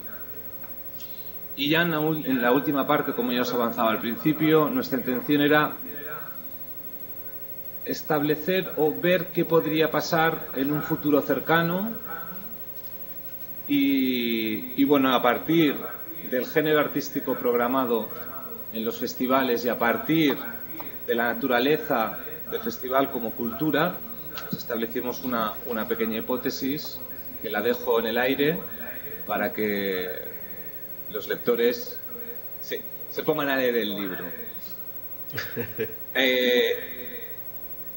Y ya en la última parte, como ya os avanzaba al principio, nuestra intención era establecer o ver qué podría pasar en un futuro cercano y bueno, a partir del género artístico programado en los festivales y a partir de la naturaleza del festival como cultura, pues establecimos una pequeña hipótesis que la dejo en el aire para que los lectores se pongan a leer el libro.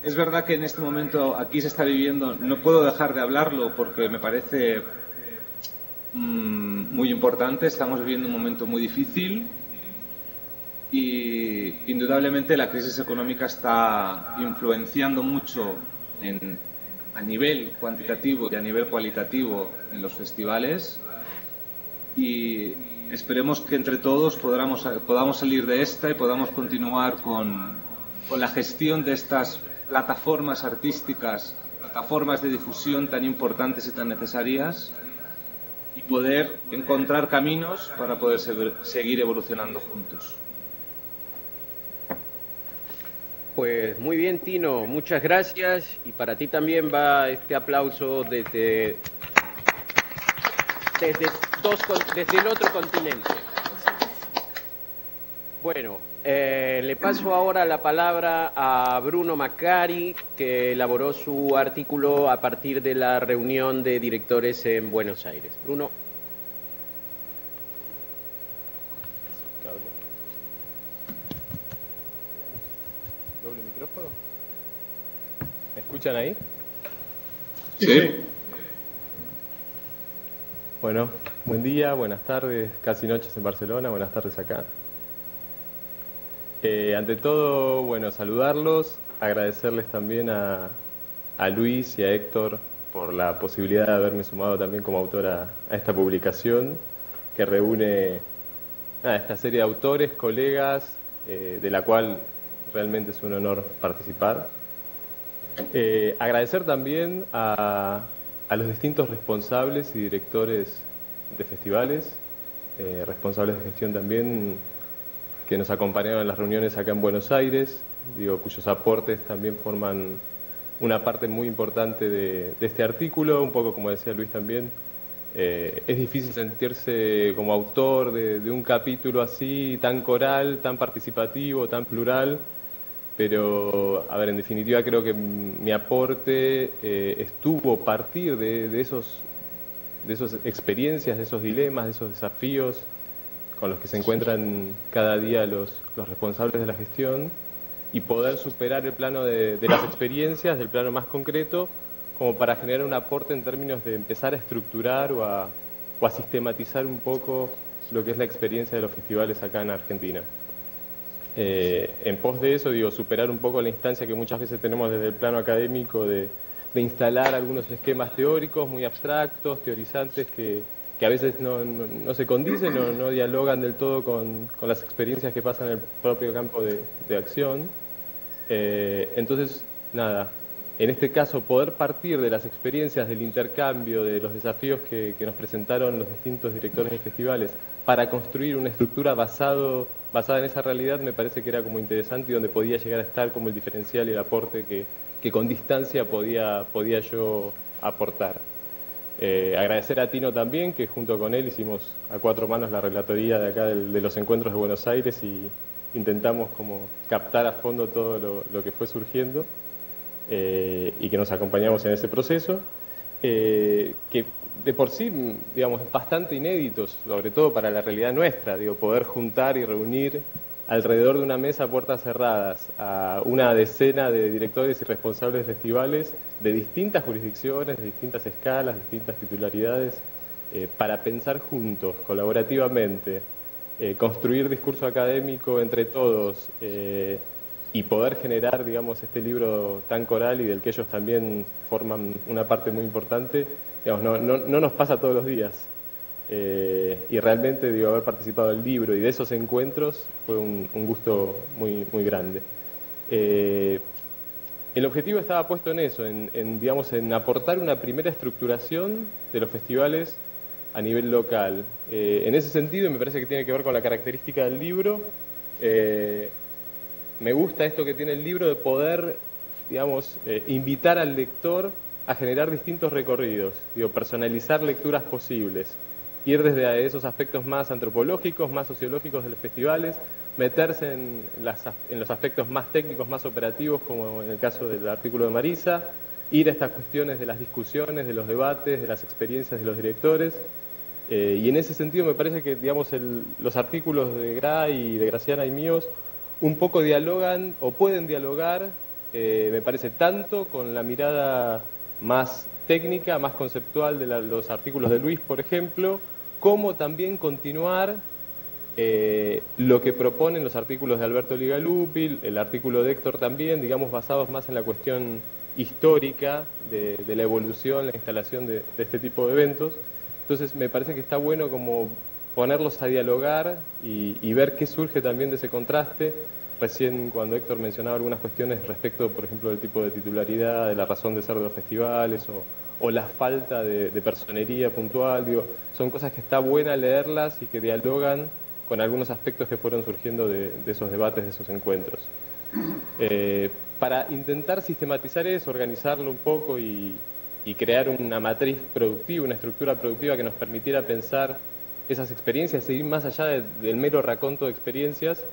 Es verdad que en este momento aquí se está viviendo, no puedo dejar de hablarlo porque me parece muy importante, estamos viviendo un momento muy difícil y indudablemente la crisis económica está influenciando mucho a nivel cuantitativo y a nivel cualitativo en los festivales y esperemos que entre todos podamos salir de esta y podamos continuar con la gestión de estas plataformas artísticas, plataformas de difusión tan importantes y tan necesarias y poder encontrar caminos para poder seguir evolucionando juntos. Pues muy bien, Tino, muchas gracias, y para ti también va este aplauso desde el otro continente. Bueno, le paso ahora la palabra a Bruno Macari, que elaboró su artículo a partir de la reunión de directores en Buenos Aires. Bruno. ¿Doble micrófono? ¿Me escuchan ahí? Sí. Bueno, buen día, buenas tardes, casi noches en Barcelona, buenas tardes acá. Ante todo, bueno, saludarlos, agradecerles también a Luis y a Héctor por la posibilidad de haberme sumado también como autor a esta publicación que reúne esta serie de autores, colegas, de la cual realmente es un honor participar. Agradecer también a los distintos responsables y directores de festivales, responsables de gestión también, que nos acompañaron en las reuniones acá en Buenos Aires, cuyos aportes también forman una parte muy importante de este artículo. Un poco como decía Luis también, es difícil sentirse como autor de un capítulo así, tan coral, tan participativo, tan plural, pero, a ver, en definitiva creo que mi aporte estuvo a partir de esas experiencias, de esos dilemas, de esos desafíos con los que se encuentran cada día los responsables de la gestión, y poder superar el plano de las experiencias, del plano más concreto, como para generar un aporte en términos de empezar a estructurar o a sistematizar un poco lo que es la experiencia de los festivales acá en Argentina. En pos de eso, superar un poco la instancia que muchas veces tenemos desde el plano académico de instalar algunos esquemas teóricos muy abstractos, teorizantes, que a veces no se condicen o no dialogan del todo con las experiencias que pasan en el propio campo de acción. Entonces, nada, en este caso poder partir de las experiencias, del intercambio, de los desafíos que nos presentaron los distintos directores de festivales para construir una estructura basada en esa realidad, me parece que era como interesante, y donde podía llegar a estar como el diferencial y el aporte que con distancia podía yo aportar. Agradecer a Tino también, que junto con él hicimos a cuatro manos la relatoría de acá de los encuentros de Buenos Aires, y intentamos como captar a fondo todo lo que fue surgiendo, y que nos acompañamos en ese proceso, que de por sí, digamos, es bastante inédito, sobre todo para la realidad nuestra, poder juntar y reunir alrededor de una mesa a puertas cerradas a una decena de directores y responsables de festivales de distintas jurisdicciones, de distintas escalas, de distintas titularidades, para pensar juntos, colaborativamente, construir discurso académico entre todos, y poder generar, digamos, este libro tan coral y del que ellos también forman una parte muy importante, digamos, no nos pasa todos los días. Y realmente, haber participado del libro y de esos encuentros fue un gusto muy, muy grande. El objetivo estaba puesto en eso, en aportar una primera estructuración de los festivales a nivel local. En ese sentido, y me parece que tiene que ver con la característica del libro, me gusta esto que tiene el libro de poder, invitar al lector a generar distintos recorridos, personalizar lecturas posibles, ir desde esos aspectos más antropológicos, más sociológicos de los festivales, meterse en los aspectos más técnicos, más operativos, como en el caso del artículo de Marisa, ir a estas cuestiones de las discusiones, de los debates, de las experiencias de los directores. Y en ese sentido me parece que, los artículos de Gra y de Graciana y míos un poco dialogan o pueden dialogar, me parece, tanto con la mirada más técnica, más conceptual de los artículos de Luis, por ejemplo, como también continuar lo que proponen los artículos de Alberto Ligalupi, el artículo de Héctor también, basados más en la cuestión histórica de la evolución, la instalación de este tipo de eventos. Entonces me parece que está bueno como ponerlos a dialogar y ver qué surge también de ese contraste. Recién cuando Héctor mencionaba algunas cuestiones respecto, por ejemplo, del tipo de titularidad, de la razón de ser de los festivales, o la falta de personería puntual, digo, son cosas que está buena leerlas y que dialogan con algunos aspectos que fueron surgiendo de esos debates, de esos encuentros. Para intentar sistematizar eso, organizarlo un poco y crear una matriz productiva, una estructura productiva que nos permitiera pensar esas experiencias, ir más allá del mero raconto de experiencias,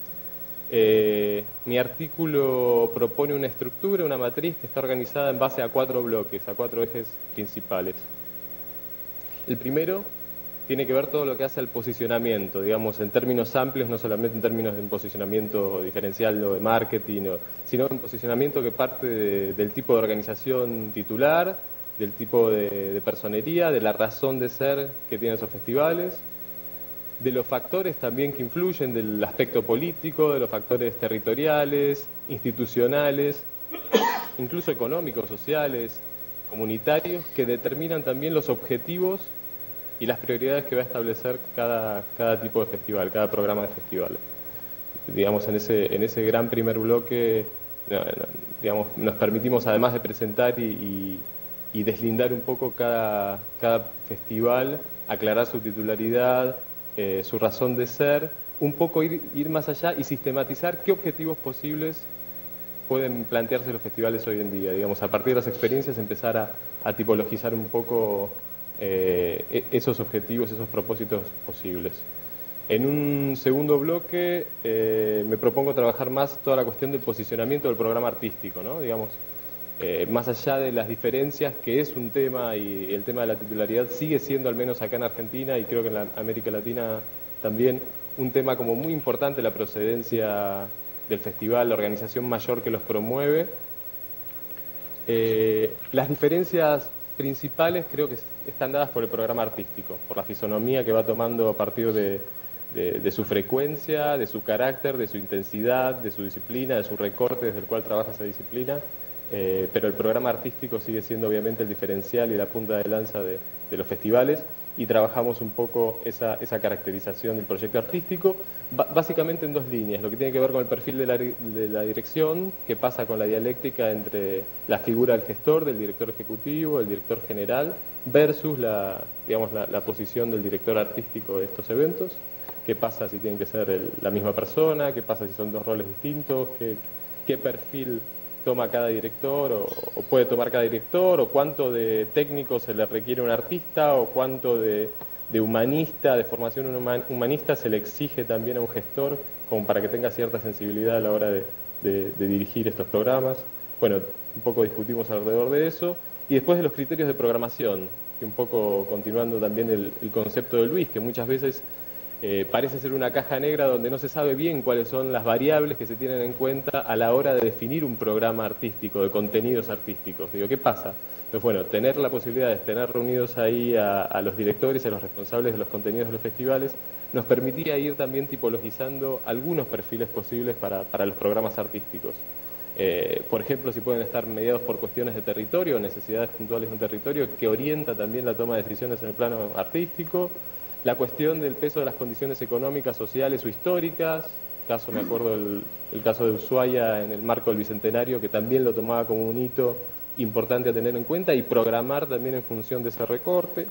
mi artículo propone una estructura, una matriz que está organizada en base a 4 bloques, a 4 ejes principales. El primero tiene que ver todo lo que hace al posicionamiento, digamos, en términos amplios, no solamente en términos de un posicionamiento diferencial o de marketing, sino un posicionamiento que parte del tipo de organización titular, del tipo de personería, de la razón de ser que tienen esos festivales, de los factores también que influyen, del aspecto político, de los factores territoriales, institucionales, incluso económicos, sociales, comunitarios, que determinan también los objetivos y las prioridades que va a establecer cada tipo de festival, cada programa de festival. Digamos, en ese gran primer bloque, digamos, nos permitimos, además de presentar y deslindar un poco cada festival, aclarar su titularidad, su razón de ser, un poco ir más allá y sistematizar qué objetivos posibles pueden plantearse los festivales hoy en día. Digamos, a partir de las experiencias empezar a tipologizar un poco esos objetivos, esos propósitos posibles. En un segundo bloque me propongo trabajar más toda la cuestión del posicionamiento del programa artístico, ¿no? Digamos, más allá de las diferencias, que es un tema, y el tema de la titularidad sigue siendo, al menos acá en Argentina y creo que en la América Latina también, un tema como muy importante, la procedencia del festival, la organización mayor que los promueve. Las diferencias principales creo que están dadas por el programa artístico, por la fisonomía que va tomando a partir de su frecuencia, de su carácter, de su intensidad, de su disciplina, de su recorte desde el cual trabaja esa disciplina, pero el programa artístico sigue siendo obviamente el diferencial y la punta de lanza de los festivales, y trabajamos un poco esa caracterización del proyecto artístico, básicamente en 2 líneas, lo que tiene que ver con el perfil de la dirección, que pasa con la dialéctica entre la figura del gestor, del director ejecutivo, el director general, versus la posición del director artístico de estos eventos, qué pasa si tienen que ser la misma persona, qué pasa si son 2 roles distintos, qué perfil toma cada director o puede tomar cada director, o cuánto de técnico se le requiere a un artista, o cuánto de humanista, de formación humanista se le exige también a un gestor, como para que tenga cierta sensibilidad a la hora de dirigir estos programas. Bueno, un poco discutimos alrededor de eso, y después de los criterios de programación, que un poco continuando también el concepto de Luis, que muchas veces parece ser una caja negra donde no se sabe bien cuáles son las variables que se tienen en cuenta a la hora de definir un programa artístico, de contenidos artísticos. Digo, ¿qué pasa? Pues bueno, tener la posibilidad de tener reunidos ahí a los directores, a los responsables de los contenidos de los festivales, nos permitía ir también tipologizando algunos perfiles posibles para los programas artísticos. Por ejemplo, si pueden estar mediados por cuestiones de territorio, necesidades puntuales de un territorio, que orienta también la toma de decisiones en el plano artístico. La cuestión del peso de las condiciones económicas, sociales o históricas, me acuerdo el caso de Ushuaia en el marco del Bicentenario, que también lo tomaba como un hito importante a tener en cuenta y programar también en función de ese recorte.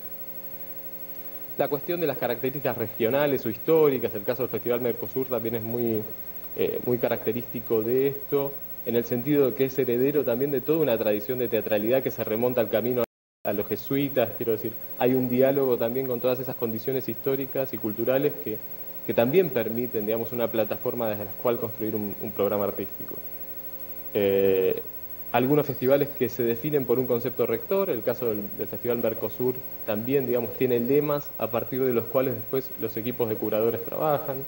La cuestión de las características regionales o históricas, el caso del Festival Mercosur también es muy característico de esto, en el sentido de que es heredero también de toda una tradición de teatralidad que se remonta al camino a los jesuitas, quiero decir, hay un diálogo también con todas esas condiciones históricas y culturales que también permiten, digamos, una plataforma desde la cual construir un programa artístico. Algunos festivales que se definen por un concepto rector, el caso del Festival Mercosur también, digamos, tiene lemas a partir de los cuales después los equipos de curadores trabajan.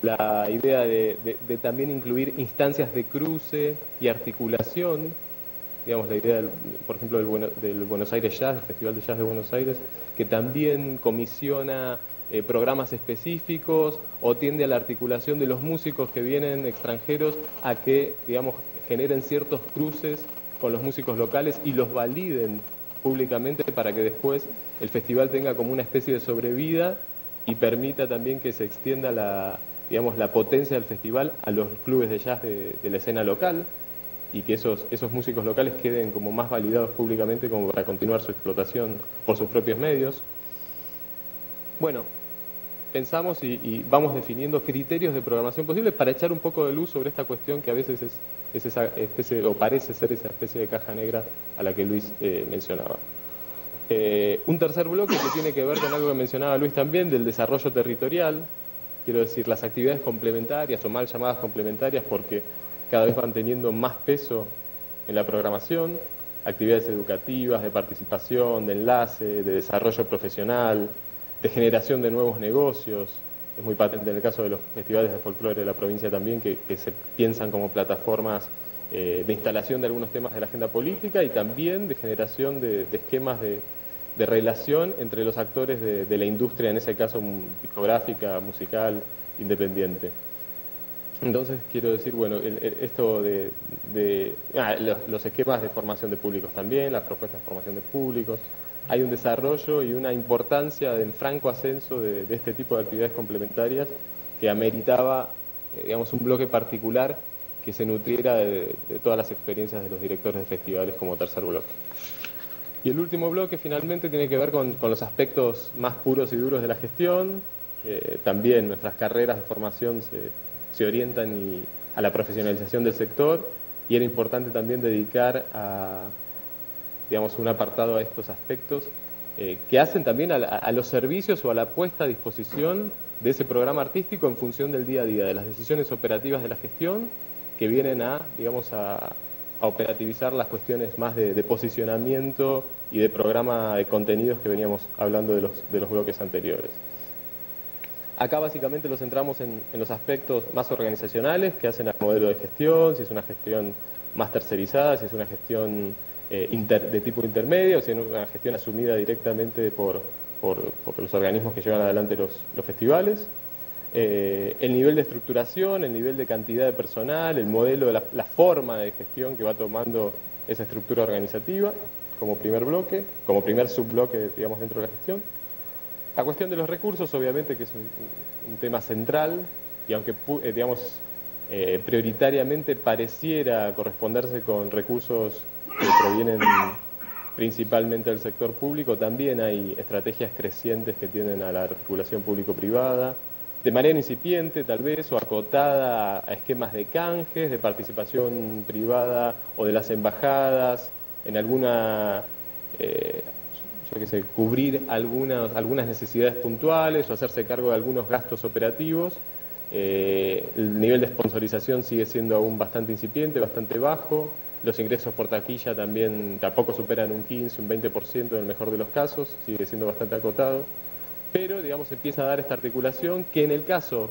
La idea de también incluir instancias de cruce y articulación, digamos, la idea, por ejemplo, del Buenos Aires Jazz, el Festival de Jazz de Buenos Aires, que también comisiona programas específicos o tiende a la articulación de los músicos que vienen extranjeros a que, digamos, generen ciertos cruces con los músicos locales y los validen públicamente para que después el festival tenga como una especie de sobrevida y permita también que se extienda la potencia del festival a los clubes de jazz de la escena local. y que esos músicos locales queden como más validados públicamente como para continuar su explotación por sus propios medios. Bueno, pensamos y vamos definiendo criterios de programación posibles para echar un poco de luz sobre esta cuestión que a veces es esa especie, o parece ser esa especie de caja negra a la que Luis mencionaba. Un tercer bloque que tiene que ver con algo que mencionaba Luis también, del desarrollo territorial, quiero decir, las actividades complementarias o mal llamadas complementarias porque cada vez van teniendo más peso en la programación, actividades educativas, de participación, de enlace, de desarrollo profesional, de generación de nuevos negocios. Es muy patente en el caso de los festivales de folclore de la provincia también, que se piensan como plataformas de instalación de algunos temas de la agenda política y también de generación de esquemas de relación entre los actores de la industria, en ese caso discográfica, musical, independiente. Entonces, quiero decir, bueno, esto los esquemas de formación de públicos también, las propuestas de formación de públicos. Hay un desarrollo y una importancia en franco ascenso de este tipo de actividades complementarias que ameritaba, digamos, un bloque particular que se nutriera de todas las experiencias de los directores de festivales como tercer bloque. Y el último bloque finalmente tiene que ver con los aspectos más puros y duros de la gestión. También nuestras carreras de formación se orientan a la profesionalización del sector y era importante también dedicar digamos, un apartado a estos aspectos que hacen también a los servicios o a la puesta a disposición de ese programa artístico en función del día a día, de las decisiones operativas de la gestión que vienen digamos, a operativizar las cuestiones más de posicionamiento y de programa de contenidos que veníamos hablando de los bloques anteriores. Acá básicamente nos centramos en los aspectos más organizacionales que hacen al modelo de gestión, si es una gestión más tercerizada, si es una gestión de tipo intermedio, si es una gestión asumida directamente por los organismos que llevan adelante los festivales. El nivel de estructuración, el nivel de cantidad de personal, el modelo, la forma de gestión que va tomando esa estructura organizativa como primer bloque, como primer subbloque, digamos, dentro de la gestión. La cuestión de los recursos, obviamente, que es un tema central y aunque, digamos, prioritariamente pareciera corresponderse con recursos que provienen principalmente del sector público, también hay estrategias crecientes que tienden a la articulación público-privada, de manera incipiente tal vez o acotada a esquemas de canjes, de participación privada o de las embajadas, en alguna, yo qué sé, cubrir algunas necesidades puntuales o hacerse cargo de algunos gastos operativos. El nivel de sponsorización sigue siendo aún bastante incipiente, bastante bajo. Los ingresos por taquilla también tampoco superan un 15, un 20% en el mejor de los casos, sigue siendo bastante acotado. Pero, digamos, empieza a dar esta articulación que en el caso,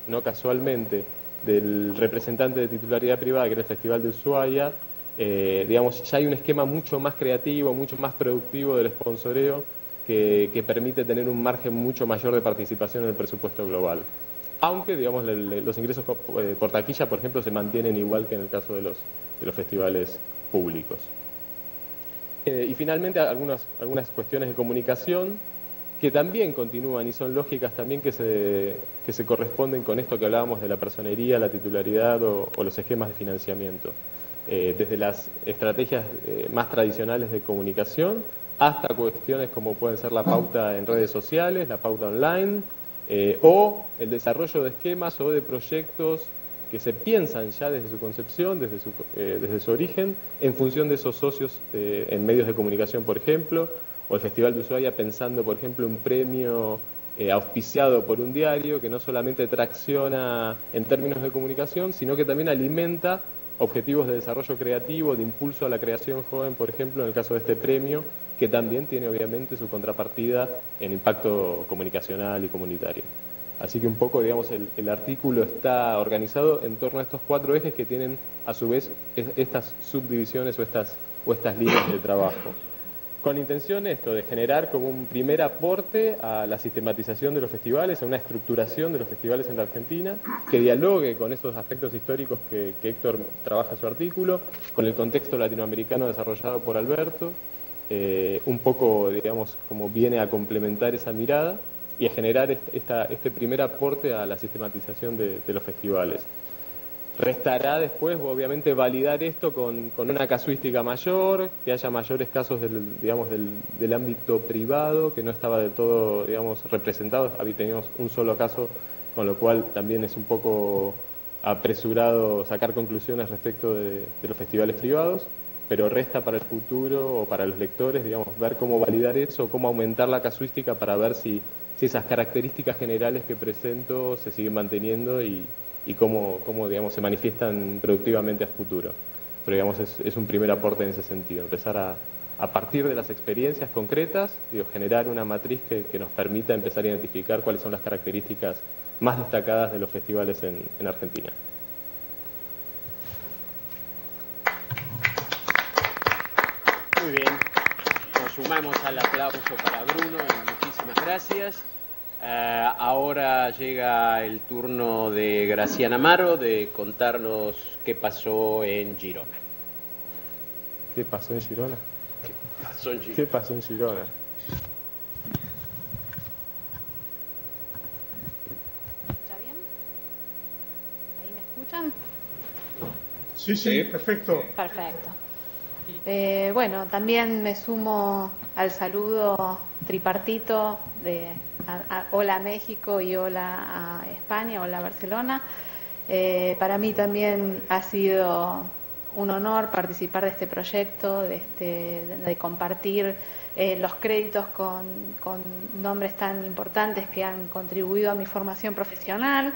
no casualmente, del representante de titularidad privada, que era el Festival de Ushuaia, digamos, ya hay un esquema mucho más creativo, mucho más productivo del sponsoreo que permite tener un margen mucho mayor de participación en el presupuesto global. Aunque, digamos, los ingresos por taquilla, por ejemplo, se mantienen igual que en el caso de los festivales públicos. Y finalmente, algunas cuestiones de comunicación que también continúan y son lógicas también que se corresponden con esto que hablábamos de la personería, la titularidad o los esquemas de financiamiento. Desde las estrategias más tradicionales de comunicación hasta cuestiones como pueden ser la pauta en redes sociales, la pauta online, o el desarrollo de esquemas o de proyectos que se piensan ya desde su concepción, desde su origen, en función de esos socios en medios de comunicación, por ejemplo, o el Festival de Ushuaia pensando, por ejemplo, un premio auspiciado por un diario que no solamente tracciona en términos de comunicación, sino que también alimenta objetivos de desarrollo creativo, de impulso a la creación joven, por ejemplo, en el caso de este premio, que también tiene obviamente su contrapartida en impacto comunicacional y comunitario. Así que un poco, digamos, el artículo está organizado en torno a estos 4 ejes que tienen a su vez estas subdivisiones o estas líneas de trabajo. Con la intención de generar como un primer aporte a la sistematización de los festivales, a una estructuración de los festivales en la Argentina, que dialogue con esos aspectos históricos que Héctor trabaja en su artículo, con el contexto latinoamericano desarrollado por Alberto, un poco, digamos, como viene a complementar esa mirada y a generar este primer aporte a la sistematización de los festivales. Restará después, obviamente, validar esto con una casuística mayor, que haya mayores casos del ámbito privado, que no estaba del todo, digamos, representado. Teníamos un solo caso, con lo cual también es un poco apresurado sacar conclusiones respecto de los festivales privados, pero resta para el futuro o para los lectores, digamos, ver cómo validar eso, cómo aumentar la casuística para ver si esas características generales que presento se siguen manteniendo y cómo digamos, se manifiestan productivamente a futuro. Pero digamos, es un primer aporte en ese sentido, empezar a partir de las experiencias concretas, generar una matriz que nos permita empezar a identificar cuáles son las características más destacadas de los festivales en Argentina. Muy bien, nos sumamos al aplauso para Bruno y muchísimas gracias. Ahora llega el turno de Graciana Amaro de contarnos qué pasó en Girona. ¿Qué pasó en Girona? ¿Qué pasó en Girona? ¿Qué pasó en Girona? ¿Escucha bien? ¿Ahí me escuchan? Sí, sí, perfecto. Perfecto. Bueno, también me sumo al saludo tripartito de hola México y hola a España, hola Barcelona. Para mí también ha sido un honor participar de este proyecto, de compartir los créditos con nombres tan importantes que han contribuido a mi formación profesional.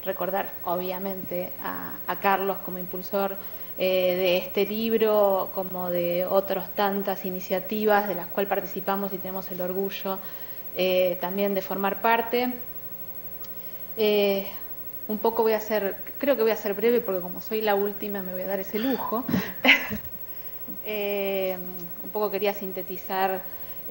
Recordar obviamente a Carlos como impulsor de este libro, como de otras tantas iniciativas de las cuales participamos y tenemos el orgullo también de formar parte. Un poco creo que voy a ser breve porque como soy la última me voy a dar ese lujo. Un poco quería sintetizar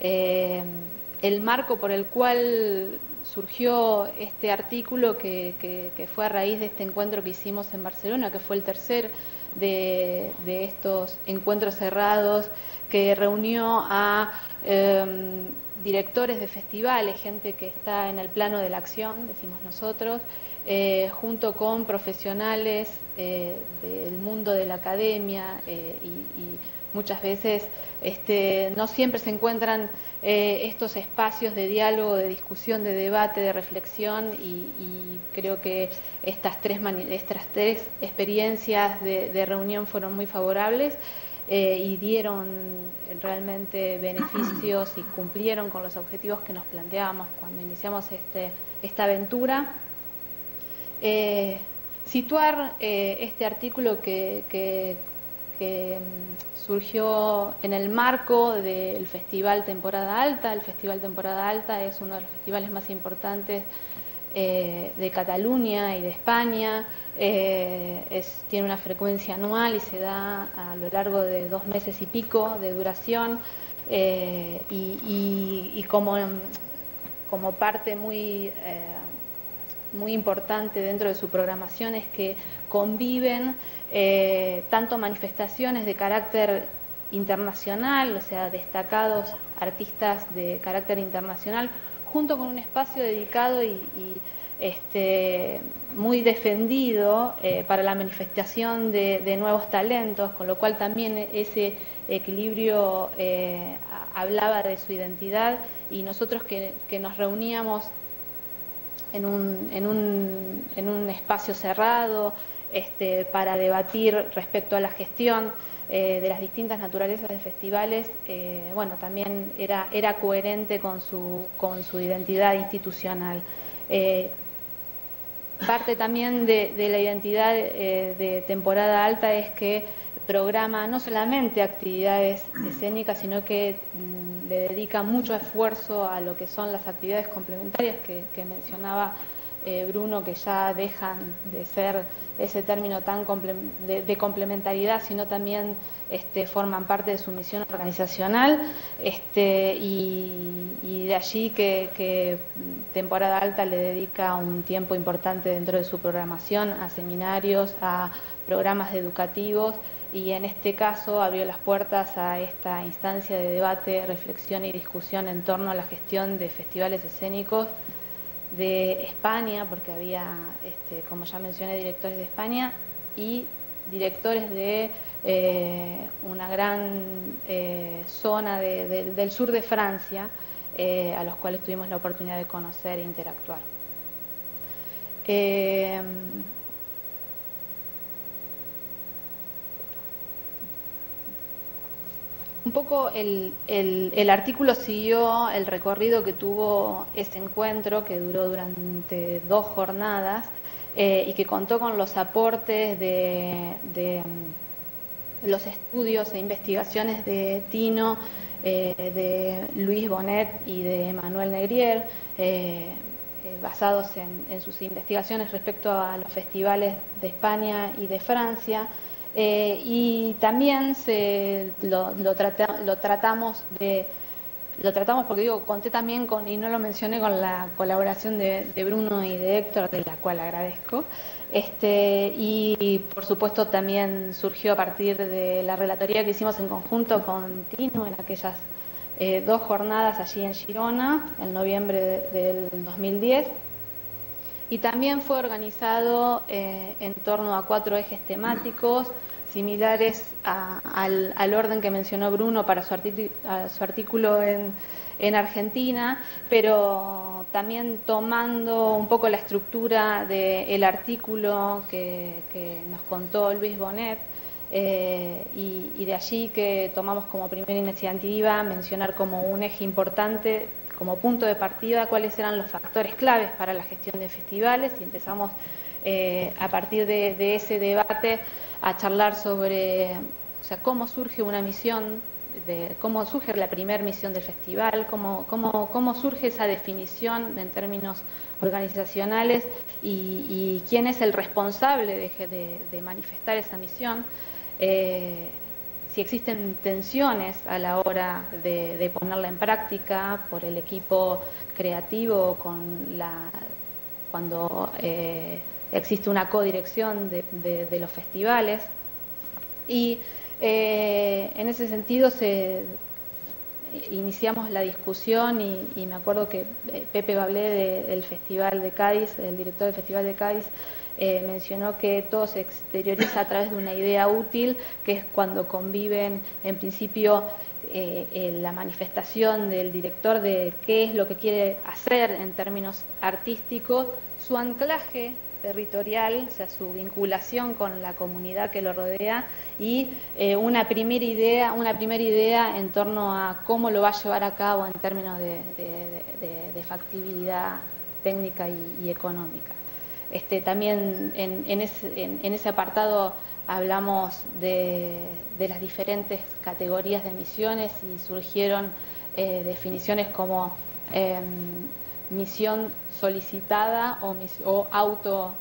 el marco por el cual surgió este artículo que fue a raíz de este encuentro que hicimos en Barcelona, que fue el tercer de estos encuentros cerrados, que reunió a directores de festivales, gente que está en el plano de la acción, decimos nosotros, junto con profesionales del mundo de la academia y muchas veces no siempre se encuentran estos espacios de diálogo, de discusión, de debate, de reflexión y creo que estas tres experiencias de reunión fueron muy favorables y dieron realmente beneficios y cumplieron con los objetivos que nos planteábamos cuando iniciamos esta aventura. Situar este artículo que surgió en el marco del Festival Temporada Alta. El Festival Temporada Alta es uno de los festivales más importantes de Cataluña y de España. Tiene una frecuencia anual y se da a lo largo de 2 meses y pico de duración y como parte muy importante dentro de su programación es que conviven tanto manifestaciones de carácter internacional, o sea, destacados artistas de carácter internacional, junto con un espacio dedicado y muy defendido para la manifestación de nuevos talentos, con lo cual también ese equilibrio hablaba de su identidad y nosotros que nos reuníamos en un espacio cerrado para debatir respecto a la gestión de las distintas naturalezas de festivales, bueno, también era coherente con su identidad institucional. Parte también de la identidad de Temporada Alta es que programa no solamente actividades escénicas, sino que le dedica mucho esfuerzo a lo que son las actividades complementarias que mencionaba Bruno, que ya dejan de ser ese término tan de complementariedad, sino también forman parte de su misión organizacional, y de allí que Temporada Alta le dedica un tiempo importante dentro de su programación a seminarios, a programas educativos, y en este caso abrió las puertas a esta instancia de debate, reflexión y discusión en torno a la gestión de festivales escénicos de España, porque había, como ya mencioné, directores de España y directores de una gran zona del sur de Francia, a los cuales tuvimos la oportunidad de conocer e interactuar. Un poco el artículo siguió el recorrido que tuvo ese encuentro, que duró durante 2 jornadas, y que contó con los aportes de los estudios e investigaciones de Tino, de Luis Bonet y de Manuel Negrier, basados en sus investigaciones respecto a los festivales de España y de Francia. Y también lo tratamos porque digo, conté también con, y no lo mencioné, con la colaboración de Bruno y de Héctor, de la cual agradezco. Y por supuesto también surgió a partir de la relatoría que hicimos en conjunto con Tino en aquellas 2 jornadas allí en Girona, en noviembre del 2010. Y también fue organizado en torno a 4 ejes temáticos similares al orden que mencionó Bruno para su artículo en Argentina, pero también tomando un poco la estructura del artículo que nos contó Luis Bonet, y de allí que tomamos como primera iniciativa mencionar como un eje importante, como punto de partida, cuáles eran los factores claves para la gestión de festivales, y empezamos a partir de ese debate a charlar sobre, o sea, cómo surge una misión, cómo surge la primera misión del festival, cómo surge esa definición en términos organizacionales y quién es el responsable de manifestar esa misión. Si existen tensiones a la hora de ponerla en práctica por el equipo creativo, cuando existe una codirección de los festivales. Y en ese sentido iniciamos la discusión y me acuerdo que Pepe Bablé del Festival de Cádiz, el director del Festival de Cádiz, mencionó que todo se exterioriza a través de una idea útil, que es cuando conviven en principio la manifestación del director de qué es lo que quiere hacer en términos artísticos, su anclaje territorial, o sea, su vinculación con la comunidad que lo rodea, y una primera idea en torno a cómo lo va a llevar a cabo en términos de factibilidad técnica y económica. También en ese apartado hablamos de las diferentes categorías de misiones y surgieron definiciones como misión solicitada o auto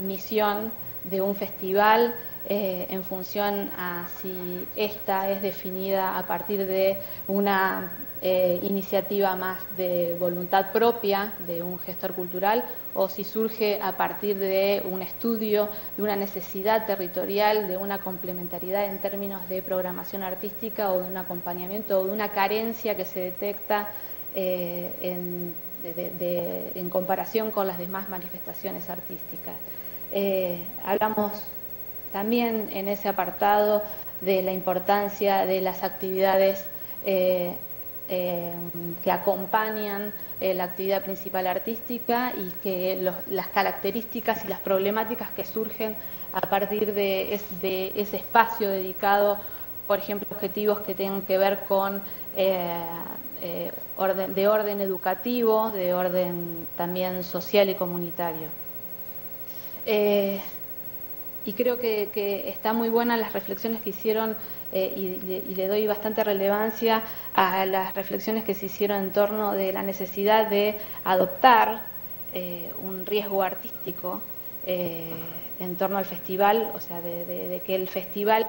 misión de un festival, en función a si esta es definida a partir de una iniciativa más de voluntad propia de un gestor cultural, o si surge a partir de un estudio, de una necesidad territorial, de una complementariedad en términos de programación artística o de un acompañamiento o de una carencia que se detecta en comparación con las demás manifestaciones artísticas. Hablamos también en ese apartado de la importancia de las actividades que acompañan la actividad principal artística y que las características y las problemáticas que surgen a partir de ese espacio dedicado, por ejemplo, objetivos que tengan que ver con de orden educativo, de orden también social y comunitario. Y creo que está muy buenas las reflexiones que hicieron, y le doy bastante relevancia a las reflexiones que se hicieron en torno de la necesidad de adoptar un riesgo artístico en torno al festival, o sea, de que el festival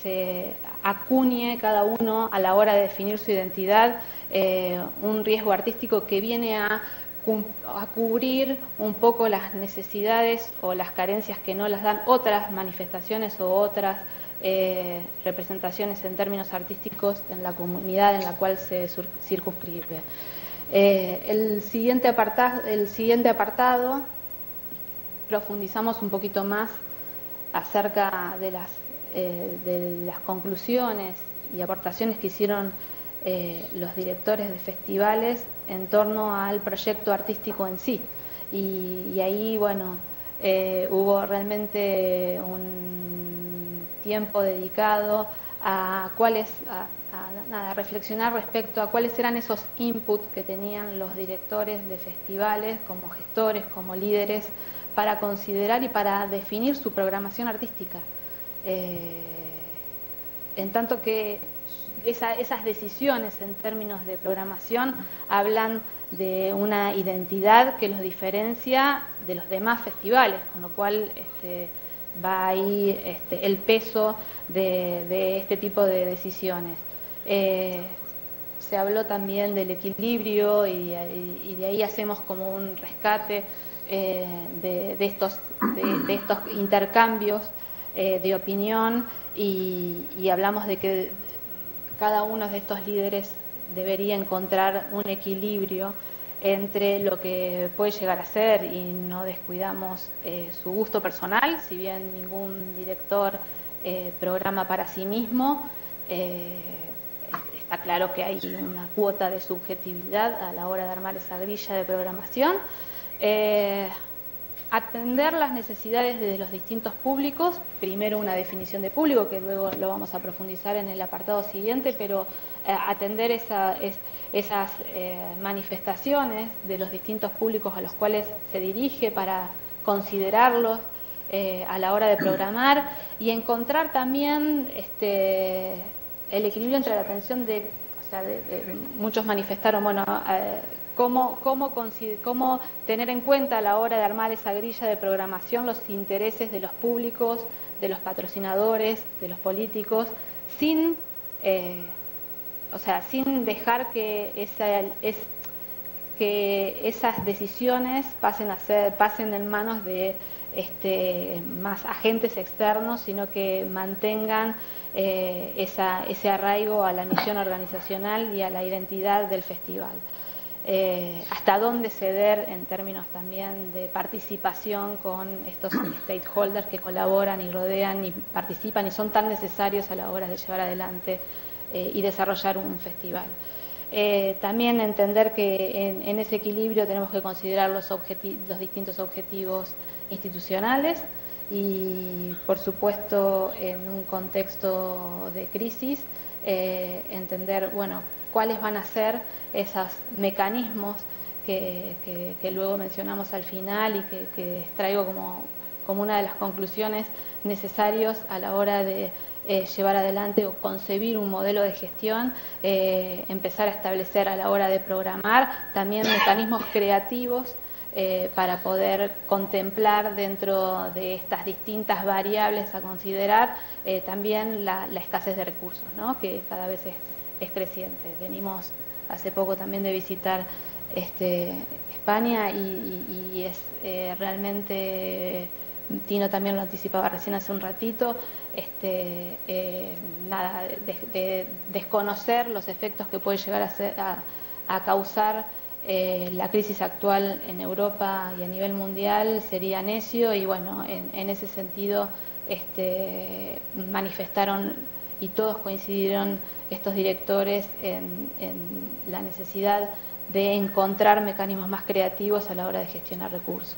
se acuñe cada uno a la hora de definir su identidad un riesgo artístico que viene a cubrir un poco las necesidades o las carencias que no las dan otras manifestaciones o otras representaciones en términos artísticos en la comunidad en la cual se circunscribe. El siguiente apartado profundizamos un poquito más acerca de las conclusiones y aportaciones que hicieron los directores de festivales en torno al proyecto artístico en sí. Y ahí, bueno, hubo realmente un tiempo dedicado a reflexionar respecto a cuáles eran esos inputs que tenían los directores de festivales como gestores, como líderes, para considerar y para definir su programación artística. En tanto que esas decisiones en términos de programación hablan de una identidad que los diferencia de los demás festivales, con lo cual va ahí el peso de este tipo de decisiones. Se habló también del equilibrio y de ahí hacemos como un rescate de estos intercambios de opinión y hablamos de que cada uno de estos líderes debería encontrar un equilibrio entre lo que puede llegar a ser y no descuidamos su gusto personal, si bien ningún director programa para sí mismo, está claro que hay una cuota de subjetividad a la hora de armar esa grilla de programación. Atender las necesidades de los distintos públicos, primero una definición de público, que luego lo vamos a profundizar en el apartado siguiente, pero atender esas manifestaciones de los distintos públicos a los cuales se dirige para considerarlos a la hora de programar y encontrar también el equilibrio entre la atención de muchos manifestaron, bueno, cómo tener en cuenta a la hora de armar esa grilla de programación los intereses de los públicos, de los patrocinadores, de los políticos, sin dejar que esas decisiones pasen en manos de más agentes externos, sino que mantengan ese arraigo a la misión organizacional y a la identidad del festival. Hasta dónde ceder en términos también de participación con estos stakeholders que colaboran y rodean y participan y son tan necesarios a la hora de llevar adelante y desarrollar un festival. También entender que en ese equilibrio tenemos que considerar los distintos objetivos institucionales y, por supuesto, en un contexto de crisis, entender, bueno, cuáles van a ser esos mecanismos que luego mencionamos al final y que extraigo como una de las conclusiones necesarios a la hora de llevar adelante o concebir un modelo de gestión, empezar a establecer a la hora de programar también mecanismos creativos para poder contemplar dentro de estas distintas variables a considerar también la escasez de recursos, ¿no? Que cada vez es creciente. Venimos hace poco también de visitar España y es realmente, Tino también lo anticipaba recién hace un ratito, de desconocer los efectos que puede llegar a causar la crisis actual en Europa y a nivel mundial sería necio y bueno, en ese sentido manifestaron y todos coincidieron estos directores en la necesidad de encontrar mecanismos más creativos a la hora de gestionar recursos.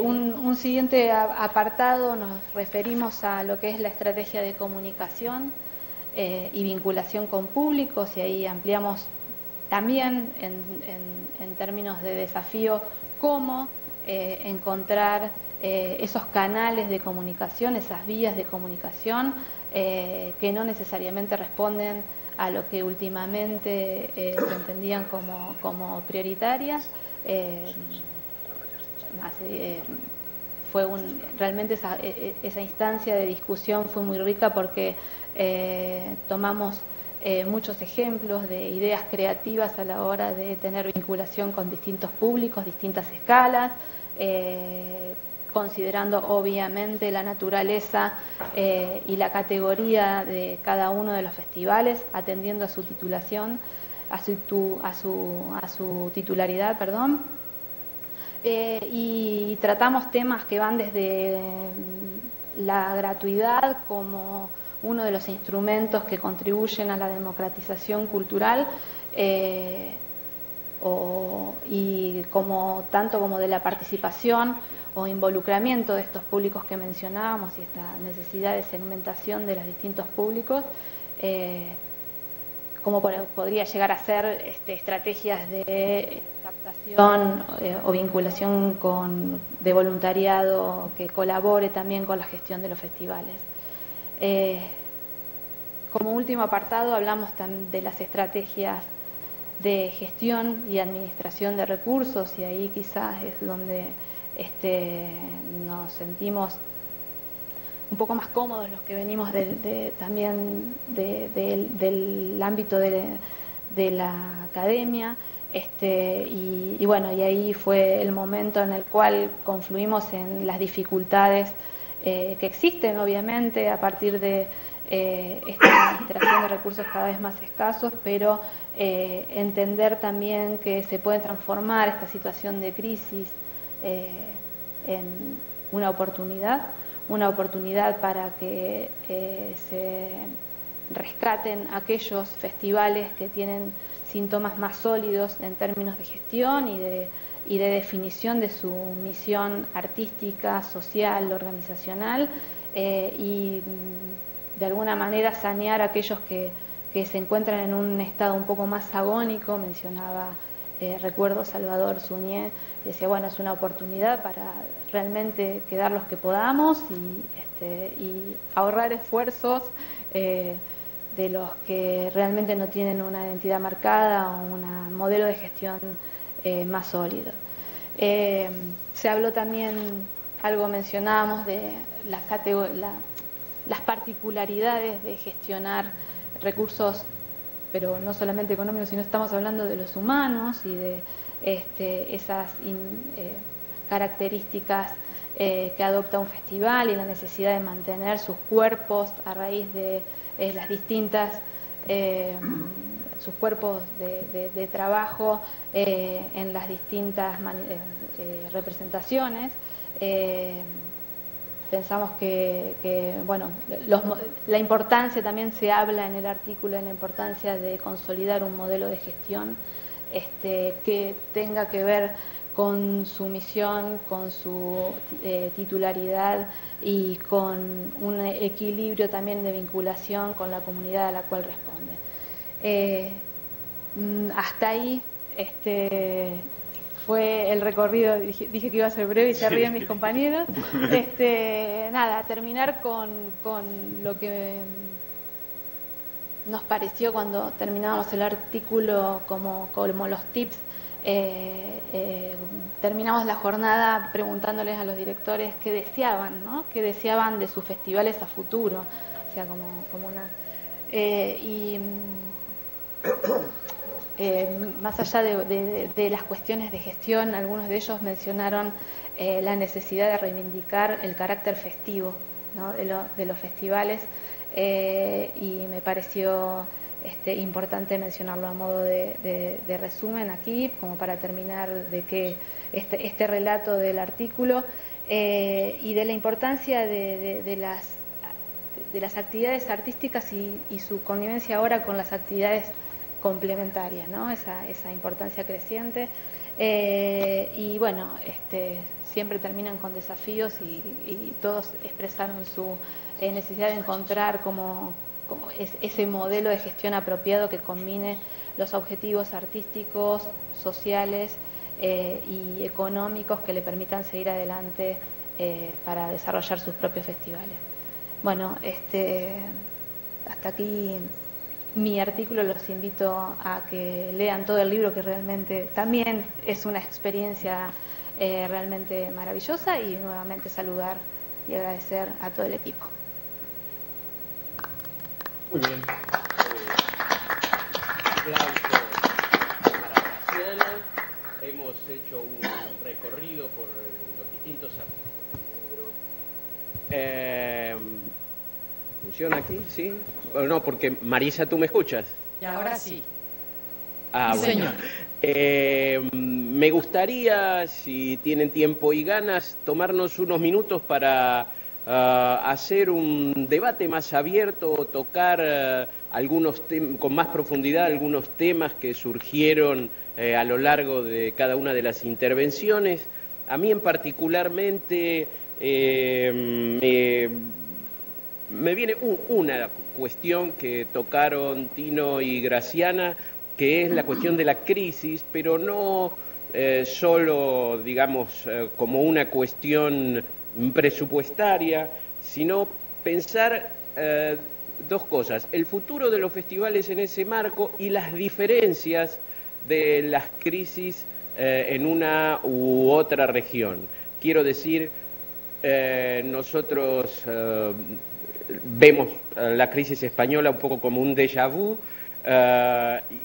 Un siguiente apartado nos referimos a lo que es la estrategia de comunicación y vinculación con públicos y ahí ampliamos también en términos de desafío cómo encontrar esos canales de comunicación, esas vías de comunicación que no necesariamente responden a lo que últimamente se entendían como prioritarias. Realmente esa instancia de discusión fue muy rica porque tomamos muchos ejemplos de ideas creativas a la hora de tener vinculación con distintos públicos, distintas escalas, considerando obviamente la naturaleza y la categoría de cada uno de los festivales, atendiendo a su titulación. su titularidad, perdón. Y tratamos temas que van desde la gratuidad como uno de los instrumentos que contribuyen a la democratización cultural, y tanto como de la participación o involucramiento de estos públicos que mencionábamos y esta necesidad de segmentación de los distintos públicos, como podría llegar a ser estrategias de captación o vinculación de voluntariado que colabore también con la gestión de los festivales. Como último apartado hablamos de las estrategias de gestión y administración de recursos, y ahí quizás es donde nos sentimos un poco más cómodos los que venimos también del ámbito de la academia, y bueno, y ahí fue el momento en el cual confluimos en las dificultades que existen obviamente a partir de esta administración de recursos cada vez más escasos, pero entender también que se puede transformar esta situación de crisis en una oportunidad para que se rescaten aquellos festivales que tienen síntomas más sólidos en términos de gestión y de definición de su misión artística, social, organizacional, y de alguna manera sanear a aquellos que se encuentran en un estado un poco más agónico. Mencionaba, recuerdo, Salvador Suñé, decía, bueno, es una oportunidad para realmente quedar los que podamos y ahorrar esfuerzos de los que realmente no tienen una identidad marcada o un modelo de gestión más sólido. Se habló también, algo mencionábamos, de las particularidades de gestionar recursos, pero no solamente económicos, sino estamos hablando de los humanos y de esas características que adopta un festival y la necesidad de mantener sus cuerpos a raíz de las distintas sus cuerpos de trabajo en las distintas representaciones. Pensamos que bueno, la importancia, también se habla en el artículo, en la importancia de consolidar un modelo de gestión que tenga que ver con su misión, con su titularidad y con un equilibrio también de vinculación con la comunidad a la cual responde. Hasta ahí fue el recorrido. Dije que iba a ser breve y se ríen mis compañeros. Nada, terminar con lo que nos pareció cuando terminábamos el artículo como los tips. Terminamos la jornada preguntándoles a los directores qué deseaban, ¿no? Qué deseaban de sus festivales a futuro, o sea, como una más allá de las cuestiones de gestión, algunos de ellos mencionaron la necesidad de reivindicar el carácter festivo, ¿no? de los festivales, y me pareció importante mencionarlo a modo de resumen aquí, como para terminar de que este relato del artículo, y de la importancia de las actividades artísticas y su connivencia ahora con las actividades complementarias, ¿no? Esa importancia creciente, y bueno, siempre terminan con desafíos y todos expresaron su necesidad de encontrar como ese modelo de gestión apropiado que combine los objetivos artísticos, sociales y económicos que le permitan seguir adelante para desarrollar sus propios festivales. Bueno, hasta aquí mi artículo. Los invito a que lean todo el libro, que realmente también es una experiencia realmente maravillosa, y nuevamente saludar y agradecer a todo el equipo. Muy bien. Aplauso para Graciela. Hemos hecho un recorrido por los distintos artículos del libro. ¿Funciona aquí? ¿Sí? Bueno, no, porque Marisa, ¿tú me escuchas? Y ahora sí. Sí, señor. Me gustaría, si tienen tiempo y ganas, tomarnos unos minutos para hacer un debate más abierto, tocar con más profundidad algunos temas que surgieron a lo largo de cada una de las intervenciones. A mí en particularmente me viene una cuestión que tocaron Tino y Graciana, que es la cuestión de la crisis, pero no solo, digamos, como una cuestión presupuestaria, sino pensar dos cosas: el futuro de los festivales en ese marco y las diferencias de las crisis en una u otra región. Quiero decir, nosotros vemos la crisis española un poco como un déjà vu,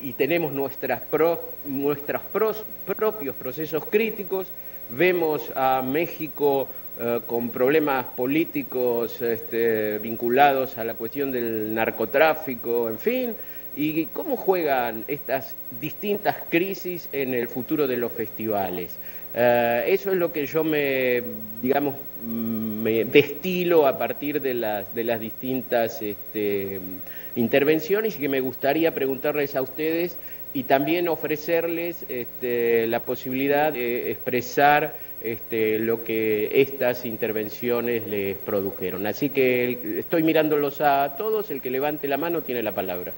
y tenemos nuestros propios procesos críticos. Vemos a México con problemas políticos vinculados a la cuestión del narcotráfico, en fin, y cómo juegan estas distintas crisis en el futuro de los festivales. Eso es lo que yo me destilo a partir de las distintas intervenciones, y que me gustaría preguntarles a ustedes y también ofrecerles la posibilidad de expresar lo que estas intervenciones les produjeron. Así que estoy mirándolos a todos. El que levante la mano tiene la palabra.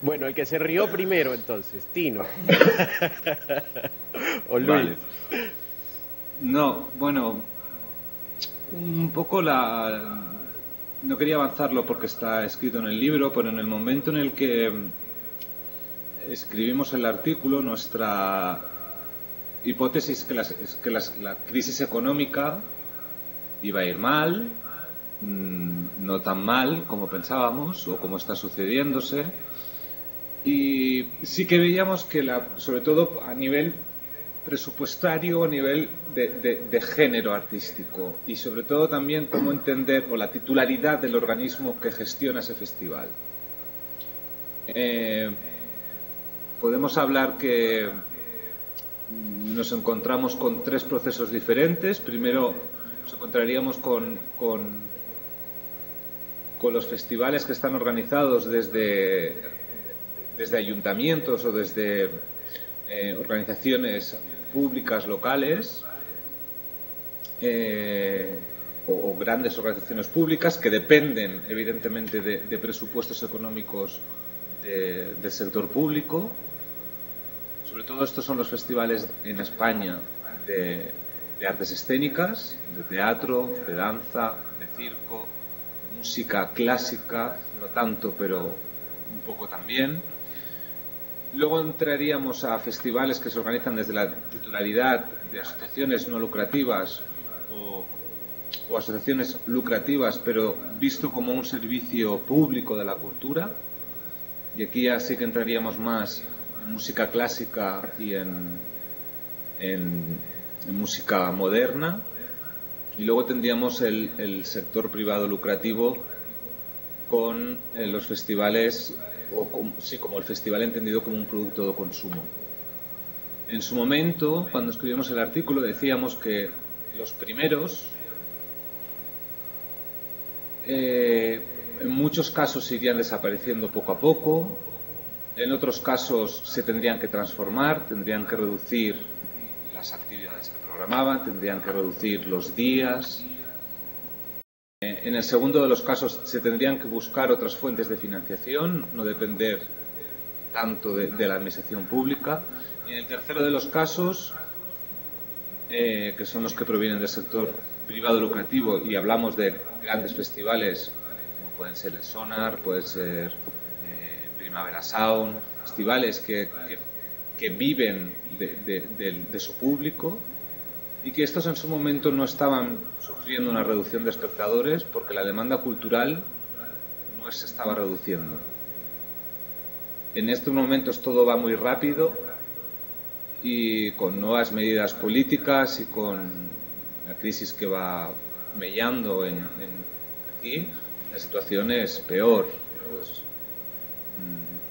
Bueno, el que se rió primero entonces, Tino. O Luis. Vale. No, bueno, un poco no quería avanzarlo porque está escrito en el libro, pero en el momento en el que escribimos el artículo, nuestra hipótesis es que la crisis económica iba a ir mal, no tan mal como pensábamos o como está sucediéndose, y sí que veíamos que sobre todo a nivel presupuestario, a nivel de género artístico, y sobre todo también cómo entender o la titularidad del organismo que gestiona ese festival. Podemos hablar que nos encontramos con tres procesos diferentes. Primero nos encontraríamos con los festivales que están organizados desde ayuntamientos o desde organizaciones públicas locales, o grandes organizaciones públicas que dependen evidentemente de presupuestos económicos del sector público. Sobre todo estos son los festivales en España de artes escénicas, de teatro, de danza, de circo, de música clásica, no tanto, pero un poco también. Luego entraríamos a festivales que se organizan desde la titularidad de asociaciones no lucrativas o asociaciones lucrativas, pero visto como un servicio público de la cultura. Y aquí ya sí que entraríamos más en música clásica y en música moderna. Y luego tendríamos el sector privado lucrativo con los festivales, como el festival entendido como un producto de consumo. En su momento, cuando escribimos el artículo, decíamos que los primeros en muchos casos irían desapareciendo poco a poco, en otros casos se tendrían que transformar, tendrían que reducir las actividades que programaban, tendrían que reducir los días. En el segundo de los casos se tendrían que buscar otras fuentes de financiación, no depender tanto de la administración pública. Y en el tercero de los casos, que son los que provienen del sector privado lucrativo, y hablamos de grandes festivales como pueden ser el Sonar, puede ser Primavera Sound, festivales que viven de su público, y que estos en su momento no estaban sufriendo una reducción de espectadores porque la demanda cultural no se estaba reduciendo. En estos momentos todo va muy rápido, y con nuevas medidas políticas y con la crisis que va mellando aquí, la situación es peor. Pues,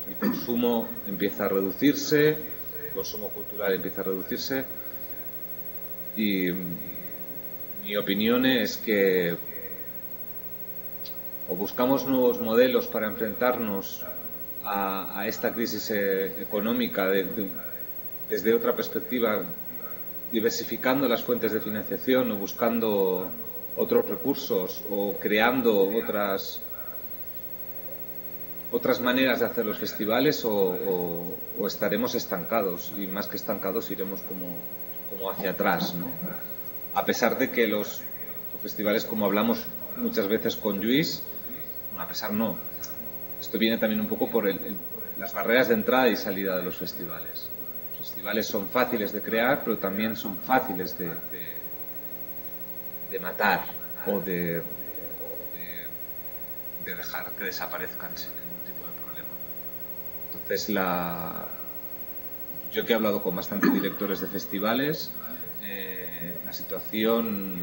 el consumo empieza a reducirse, el consumo cultural empieza a reducirse, y mi opinión es que o buscamos nuevos modelos para enfrentarnos a esta crisis económica desde otra perspectiva, diversificando las fuentes de financiación o buscando otros recursos o creando otras maneras de hacer los festivales, o estaremos estancados, y más que estancados iremos como hacia atrás, ¿no? A pesar de que los festivales, como hablamos muchas veces con Lluís, bueno, a pesar no, esto viene también un poco por las barreras de entrada y salida de los festivales. Los festivales son fáciles de crear, pero también son fáciles de matar o de dejar que desaparezcan sin ningún tipo de problema. Entonces, yo que he hablado con bastantes directores de festivales, la situación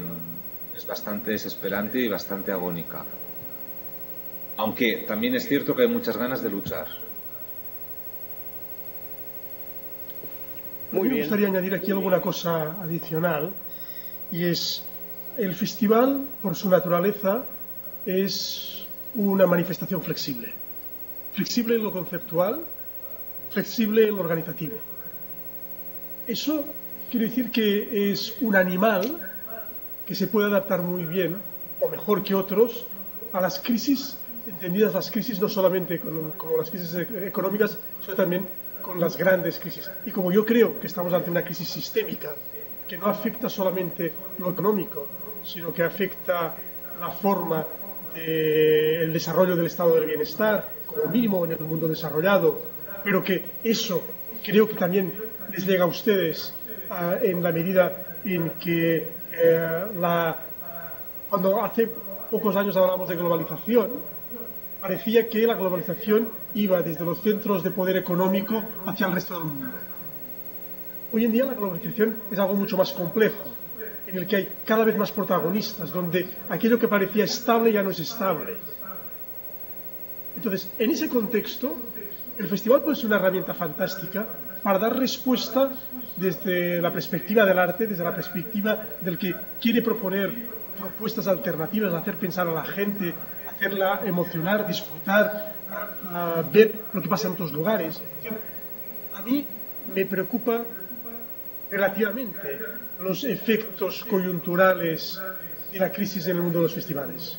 es bastante desesperante y bastante agónica. Aunque también es cierto que hay muchas ganas de luchar. Me gustaría añadir aquí alguna cosa adicional, y es: el festival, por su naturaleza, es una manifestación flexible. Flexible en lo conceptual, flexible en lo organizativo. Eso quiere decir que es un animal que se puede adaptar muy bien, o mejor que otros, a las crisis, entendidas las crisis no solamente como las crisis económicas, sino también con las grandes crisis. Y como yo creo que estamos ante una crisis sistémica, que no afecta solamente lo económico, sino que afecta la forma del desarrollo del estado del bienestar, como mínimo en el mundo desarrollado, pero que eso creo que también les llega a ustedes en la medida en que cuando hace pocos años hablábamos de globalización, parecía que la globalización iba desde los centros de poder económico hacia el resto del mundo. Hoy en día la globalización es algo mucho más complejo, en el que hay cada vez más protagonistas, donde aquello que parecía estable ya no es estable. Entonces, en ese contexto, el festival puede ser una herramienta fantástica para dar respuesta desde la perspectiva del arte, desde la perspectiva del que quiere proponer propuestas alternativas, hacer pensar a la gente, hacerla emocionar, disfrutar, ver lo que pasa en otros lugares. A mí me preocupa relativamente los efectos coyunturales de la crisis en el mundo de los festivales.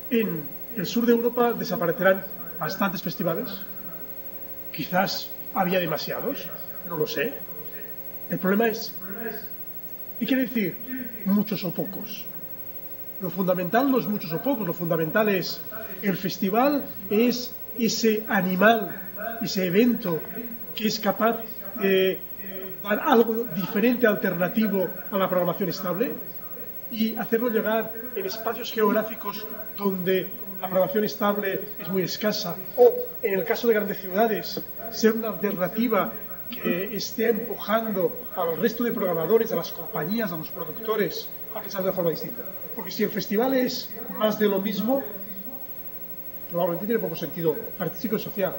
En el sur de Europa desaparecerán bastantes festivales, quizás había demasiados, no lo sé. El problema es, ¿qué quiere decir muchos o pocos? Lo fundamental no es muchos o pocos, lo fundamental es el festival, es ese animal, ese evento que es capaz de dar algo diferente, alternativo a la programación estable, y hacerlo llegar en espacios geográficos donde la programación estable es muy escasa, o en el caso de grandes ciudades, ser una alternativa que esté empujando al resto de programadores, a las compañías, a los productores, a que salga de forma distinta. Porque si el festival es más de lo mismo, probablemente tiene poco sentido artístico y social.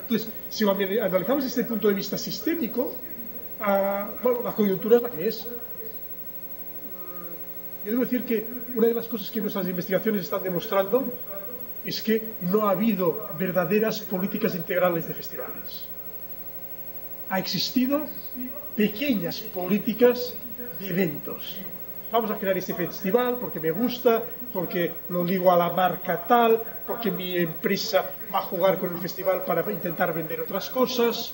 Entonces, si lo analizamos desde el punto de vista sistémico, bueno, la coyuntura es la que es. Yo debo decir que una de las cosas que nuestras investigaciones están demostrando es que no ha habido verdaderas políticas integrales de festivales. Ha existido pequeñas políticas de eventos. Vamos a crear este festival porque me gusta, porque lo ligo a la marca tal, porque mi empresa va a jugar con el festival para intentar vender otras cosas,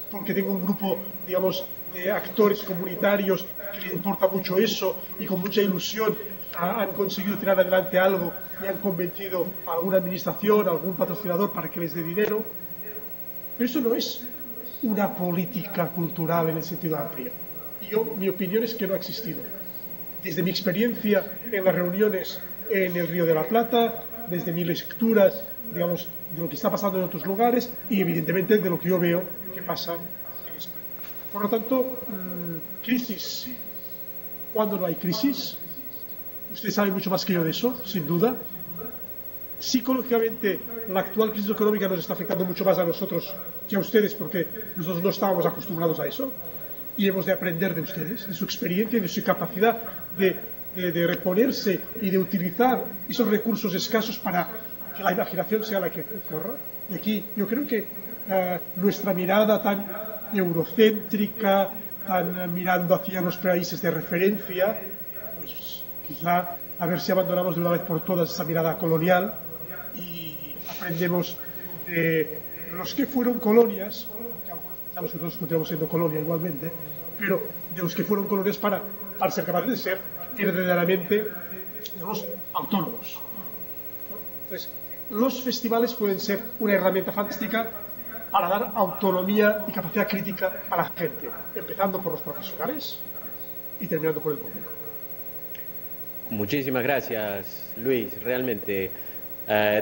porque tengo un grupo, digamos, de actores comunitarios que les importa mucho eso y con mucha ilusión han conseguido tirar adelante algo y han convencido a alguna administración, a algún patrocinador para que les dé dinero. Pero eso no es una política cultural en el sentido amplio. Y mi opinión es que no ha existido. Desde mi experiencia en las reuniones en el Río de la Plata, desde mis lecturas, digamos, de lo que está pasando en otros lugares y evidentemente de lo que yo veo que pasa en España. Por lo tanto, crisis. ¿Cuándo no hay crisis? Usted sabe mucho más que yo de eso, sin duda. psicológicamente la actual crisis económica nos está afectando mucho más a nosotros que a ustedes, porque nosotros no estábamos acostumbrados a eso, y hemos de aprender de ustedes, de su experiencia y de su capacidad de reponerse y de utilizar esos recursos escasos para que la imaginación sea la que corra. Y aquí yo creo que nuestra mirada tan eurocéntrica, tan mirando hacia los países de referencia, pues quizá a ver si abandonamos de una vez por todas esa mirada colonial y aprendemos de los que fueron colonias, que algunos pensamos que nosotros continuamos siendo colonia igualmente, pero de los que fueron colonias para ser capaces de ser verdaderamente, digamos, autónomos. Entonces, los festivales pueden ser una herramienta fantástica para dar autonomía y capacidad crítica a la gente, empezando por los profesionales y terminando por el público. Muchísimas gracias, Luis. Realmente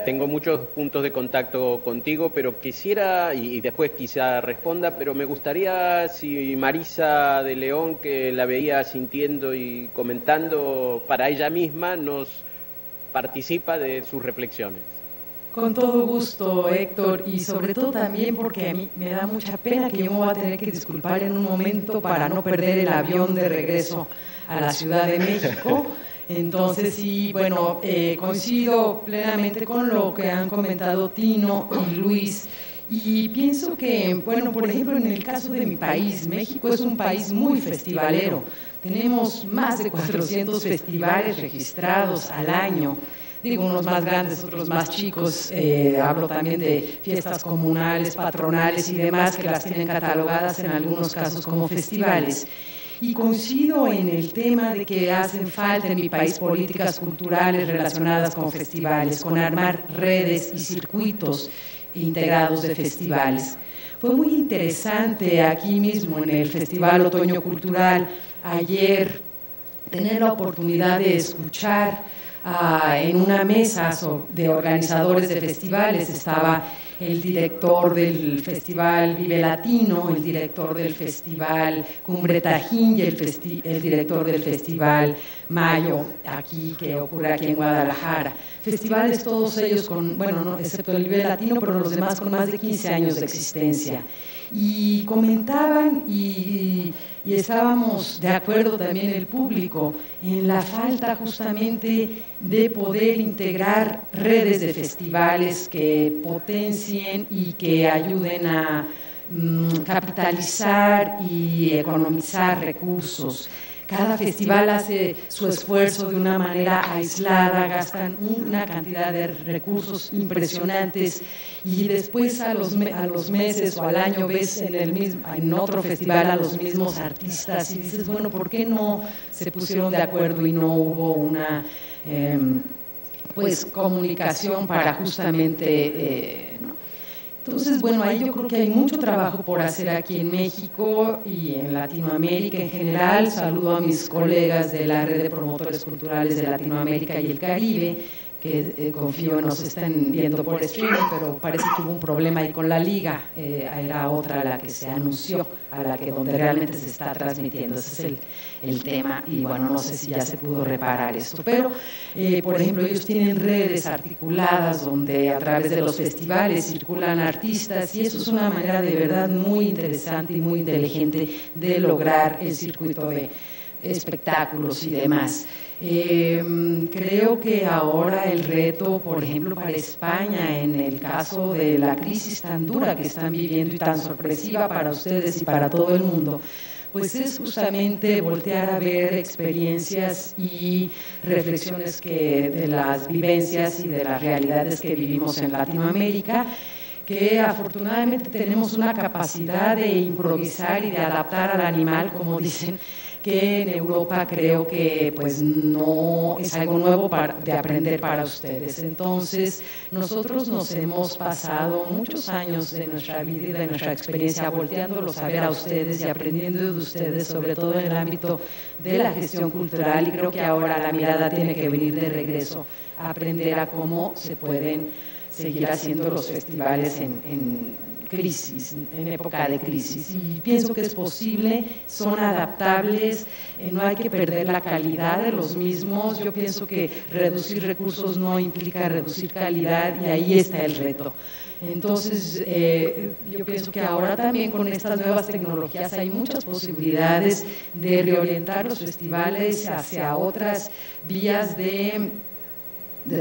tengo muchos puntos de contacto contigo, pero quisiera, y después quizá responda, pero me gustaría si Marisa de León, que la veía sintiendo y comentando para ella misma, nos participa de sus reflexiones. Con todo gusto, Héctor, y sobre todo también porque a mí me da mucha pena que yo me voy a tener que disculpar en un momento para no perder el avión de regreso a la Ciudad de México. Entonces, sí, bueno, coincido plenamente con lo que han comentado Tino y Luis. Y pienso que, bueno, por ejemplo, en el caso de mi país, México es un país muy festivalero. Tenemos más de 400 festivales registrados al año. Digo, unos más grandes, otros más chicos. Hablo también de fiestas comunales, patronales y demás, que las tienen catalogadas en algunos casos como festivales. Y coincido en el tema de que hacen falta en mi país políticas culturales relacionadas con festivales, con armar redes y circuitos integrados de festivales. Fue muy interesante aquí mismo en el Festival Otoño Cultural ayer tener la oportunidad de escuchar en una mesa de organizadores de festivales. Estaba el director del Festival Vive Latino, el director del Festival Cumbre Tajín y el director del Festival Mayo, aquí, que ocurre aquí en Guadalajara. Festivales todos ellos con, bueno, no, excepto el Vive Latino, pero los demás con más de 15 años de existencia. Y comentaban y estábamos de acuerdo también el público en la falta justamente de poder integrar redes de festivales que potencien y que ayuden a capitalizar y economizar recursos. Cada festival hace su esfuerzo de una manera aislada, gastan una cantidad de recursos impresionantes y después a los meses o al año ves en otro festival a los mismos artistas y dices, bueno, ¿por qué no se pusieron de acuerdo y no hubo una comunicación para justamente... Entonces, bueno, ahí yo creo que hay mucho trabajo por hacer aquí en México y en Latinoamérica en general. Saludo a mis colegas de la Red de Promotores Culturales de Latinoamérica y el Caribe, que confío nos están viendo por streaming, pero parece que hubo un problema ahí con la liga, era otra la que se anunció, donde realmente se está transmitiendo, ese es el tema, y bueno, no sé si ya se pudo reparar esto, pero por ejemplo ellos tienen redes articuladas donde a través de los festivales circulan artistas y eso es una manera de verdad muy interesante y muy inteligente de lograr el circuito de espectáculos y demás. Creo que ahora el reto, por ejemplo, para España, en el caso de la crisis tan dura que están viviendo y tan sorpresiva para ustedes y para todo el mundo, pues es justamente voltear a ver experiencias y reflexiones de las vivencias y de las realidades que vivimos en Latinoamérica, que afortunadamente tenemos una capacidad de improvisar y de adaptar al animal, como dicen, que en Europa creo que pues no es algo nuevo de aprender para ustedes. Entonces, nosotros nos hemos pasado muchos años de nuestra vida y de nuestra experiencia volteándolos a ver a ustedes y aprendiendo de ustedes, sobre todo en el ámbito de la gestión cultural, y creo que ahora la mirada tiene que venir de regreso a aprender a cómo se pueden seguir haciendo los festivales crisis, en época de crisis. Y pienso que es posible, son adaptables, no hay que perder la calidad de los mismos. Yo pienso que reducir recursos no implica reducir calidad y ahí está el reto. Entonces, yo pienso que ahora también con estas nuevas tecnologías hay muchas posibilidades de reorientar los festivales hacia otras vías de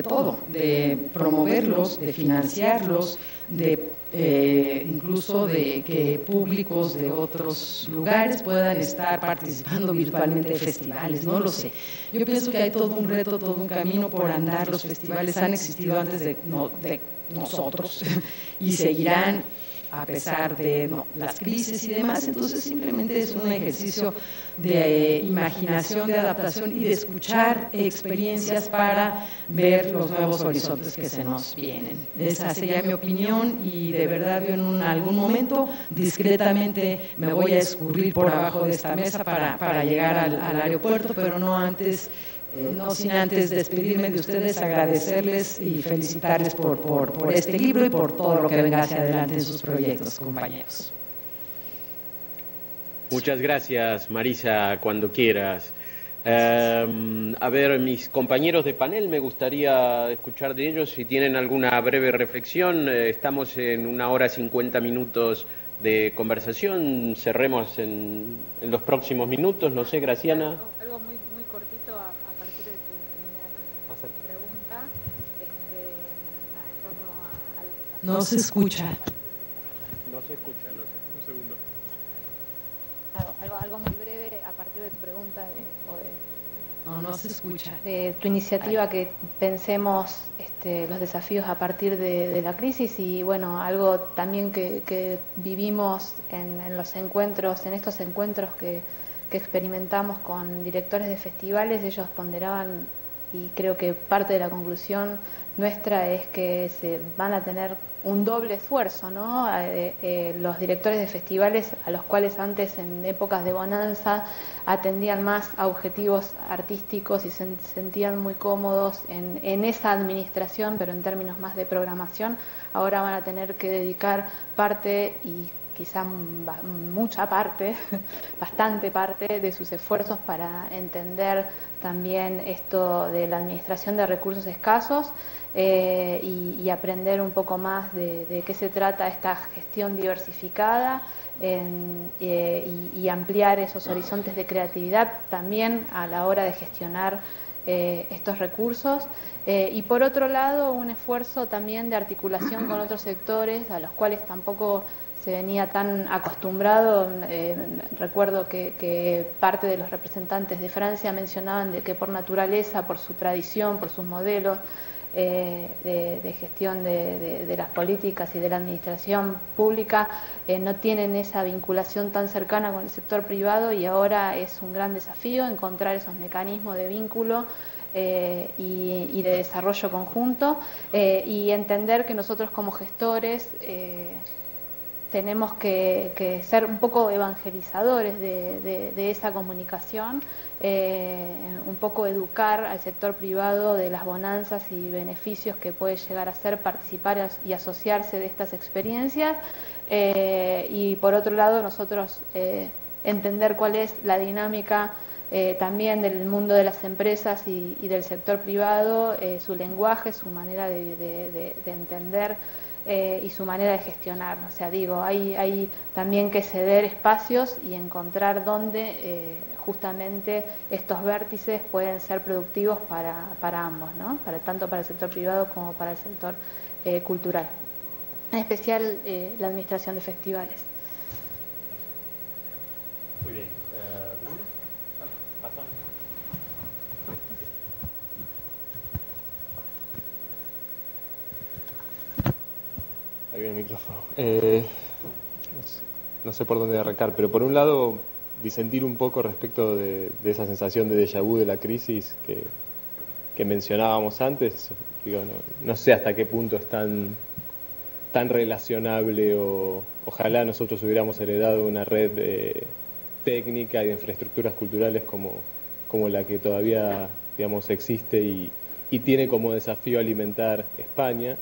todo, de promoverlos, de financiarlos, incluso de que públicos de otros lugares puedan estar participando virtualmente de festivales, no lo sé. Yo pienso que hay todo un reto, todo un camino por andar. Los festivales han existido antes de nosotros y seguirán a pesar de las crisis y demás. Entonces simplemente es un ejercicio de imaginación, de adaptación y de escuchar experiencias para ver los nuevos horizontes que se nos vienen. Esa sería mi opinión y de verdad yo en algún momento discretamente me voy a escurrir por abajo de esta mesa para llegar al aeropuerto, pero no antes. No sin antes despedirme de ustedes, agradecerles y felicitarles por este libro y por todo lo que venga hacia adelante en sus proyectos, compañeros. Muchas gracias, Marisa, cuando quieras. A ver, mis compañeros de panel, me gustaría escuchar de ellos si tienen alguna breve reflexión. Estamos en 1 hora 50 minutos de conversación, cerremos en los próximos minutos. No sé, Graciana. Algo muy cortito a partir de tu primera pregunta, en torno a lo que... No se escucha. No se escucha, un segundo. Algo muy breve a partir de tu pregunta No se escucha. De tu iniciativa, que pensemos los desafíos a partir de la crisis y bueno, algo también que vivimos en los encuentros, en estos encuentros que experimentamos con directores de festivales. Ellos ponderaban, y creo que parte de la conclusión nuestra es que se van a tener un doble esfuerzo, ¿no? Los directores de festivales, a los cuales antes en épocas de bonanza atendían más a objetivos artísticos y se sentían muy cómodos en esa administración, pero en términos más de programación, ahora van a tener que dedicar parte, y quizá mucha parte, bastante parte de sus esfuerzos para entender también esto de la administración de recursos escasos y aprender un poco más de qué se trata esta gestión diversificada y ampliar esos horizontes de creatividad también a la hora de gestionar estos recursos. Y por otro lado, un esfuerzo también de articulación con otros sectores a los cuales tampoco se venía tan acostumbrado. Recuerdo que parte de los representantes de Francia mencionaban de que por naturaleza, por su tradición, por sus modelos de gestión de las políticas y de la administración pública, no tienen esa vinculación tan cercana con el sector privado, y ahora es un gran desafío encontrar esos mecanismos de vínculo y de desarrollo conjunto, y entender que nosotros como gestores tenemos que ser un poco evangelizadores de esa comunicación, un poco educar al sector privado de las bonanzas y beneficios que puede llegar a ser participar y asociarse de estas experiencias, y por otro lado nosotros entender cuál es la dinámica también del mundo de las empresas y del sector privado, su lenguaje, su manera de entender y su manera de gestionar. O sea, digo, hay también que ceder espacios y encontrar dónde justamente estos vértices pueden ser productivos para ambos, ¿no? Tanto para el sector privado como para el sector cultural, en especial la administración de festivales. Muy bien. ¿Pasa? Ahí viene el micrófono. No sé por dónde arrancar, pero por un lado, disentir un poco respecto de esa sensación de déjà vu de la crisis que mencionábamos antes. Digo, no sé hasta qué punto es tan relacionable, o ojalá nosotros hubiéramos heredado una red técnica y de infraestructuras culturales como la que todavía, digamos, existe y tiene como desafío alimentar España.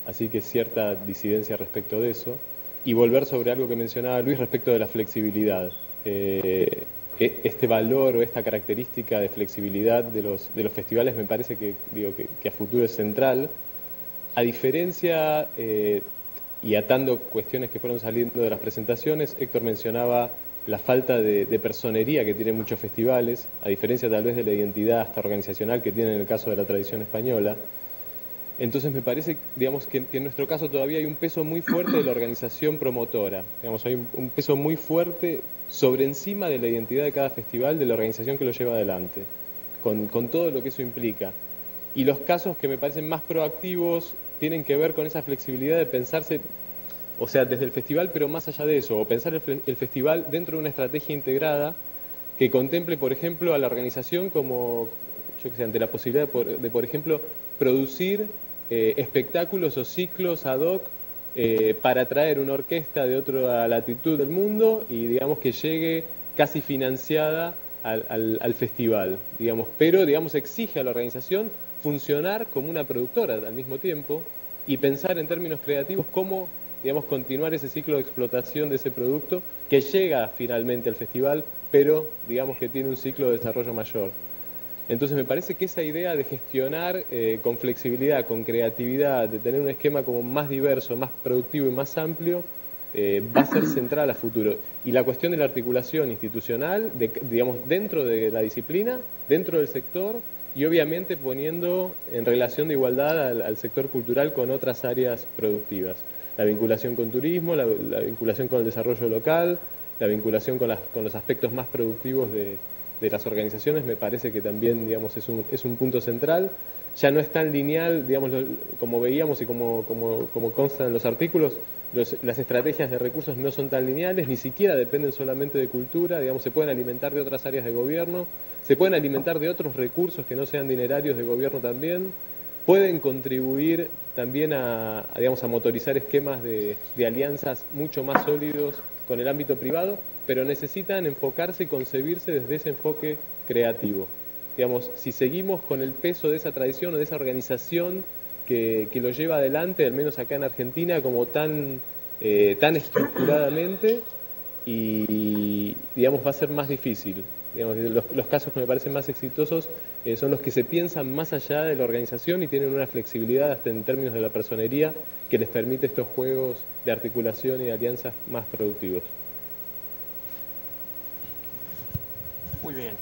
Así que cierta disidencia respecto de eso. y volver sobre algo que mencionaba Luis respecto de la flexibilidad. Este valor o esta característica de flexibilidad de los festivales me parece que a futuro es central. A diferencia, y atando cuestiones que fueron saliendo de las presentaciones, Héctor mencionaba la falta de personería que tienen muchos festivales, a diferencia tal vez de la identidad hasta organizacional que tienen en el caso de la tradición española. Entonces me parece, digamos, que en nuestro caso todavía hay un peso muy fuerte de la organización promotora. Digamos, hay un peso muy fuerte sobre encima de la identidad de cada festival, de la organización que lo lleva adelante, con todo lo que eso implica. Y los casos que me parecen más proactivos tienen que ver con esa flexibilidad de pensarse, o sea, desde el festival, pero más allá de eso, o pensar el festival dentro de una estrategia integrada que contemple, por ejemplo, a la organización como, yo que sé, ante la posibilidad de por ejemplo, producir espectáculos o ciclos ad hoc para traer una orquesta de otra latitud del mundo y digamos que llegue casi financiada al festival, digamos, pero digamos exige a la organización funcionar como una productora al mismo tiempo y pensar en términos creativos cómo, digamos, continuar ese ciclo de explotación de ese producto que llega finalmente al festival, pero digamos que tiene un ciclo de desarrollo mayor. Entonces me parece que esa idea de gestionar con flexibilidad, con creatividad, de tener un esquema como más diverso, más productivo y más amplio, va a ser central a futuro. Y la cuestión de la articulación institucional, digamos, dentro de la disciplina, dentro del sector, y obviamente poniendo en relación de igualdad al sector cultural con otras áreas productivas. La vinculación con turismo, la vinculación con el desarrollo local, la vinculación con los aspectos más productivos de las organizaciones, me parece que también, digamos, es un punto central. Ya no es tan lineal, digamos, como veíamos y como consta en los artículos, las estrategias de recursos no son tan lineales, ni siquiera dependen solamente de cultura, digamos, se pueden alimentar de otras áreas de gobierno, se pueden alimentar de otros recursos que no sean dinerarios de gobierno también, pueden contribuir también a motorizar esquemas de alianzas mucho más sólidos con el ámbito privado, pero necesitan enfocarse y concebirse desde ese enfoque creativo. Digamos, si seguimos con el peso de esa tradición o de esa organización que lo lleva adelante, al menos acá en Argentina, como tan estructuradamente, y digamos va a ser más difícil. Digamos, los casos que me parecen más exitosos son los que se piensan más allá de la organización y tienen una flexibilidad hasta en términos de la personería que les permite estos juegos de articulación y de alianzas más productivos. Muy bien.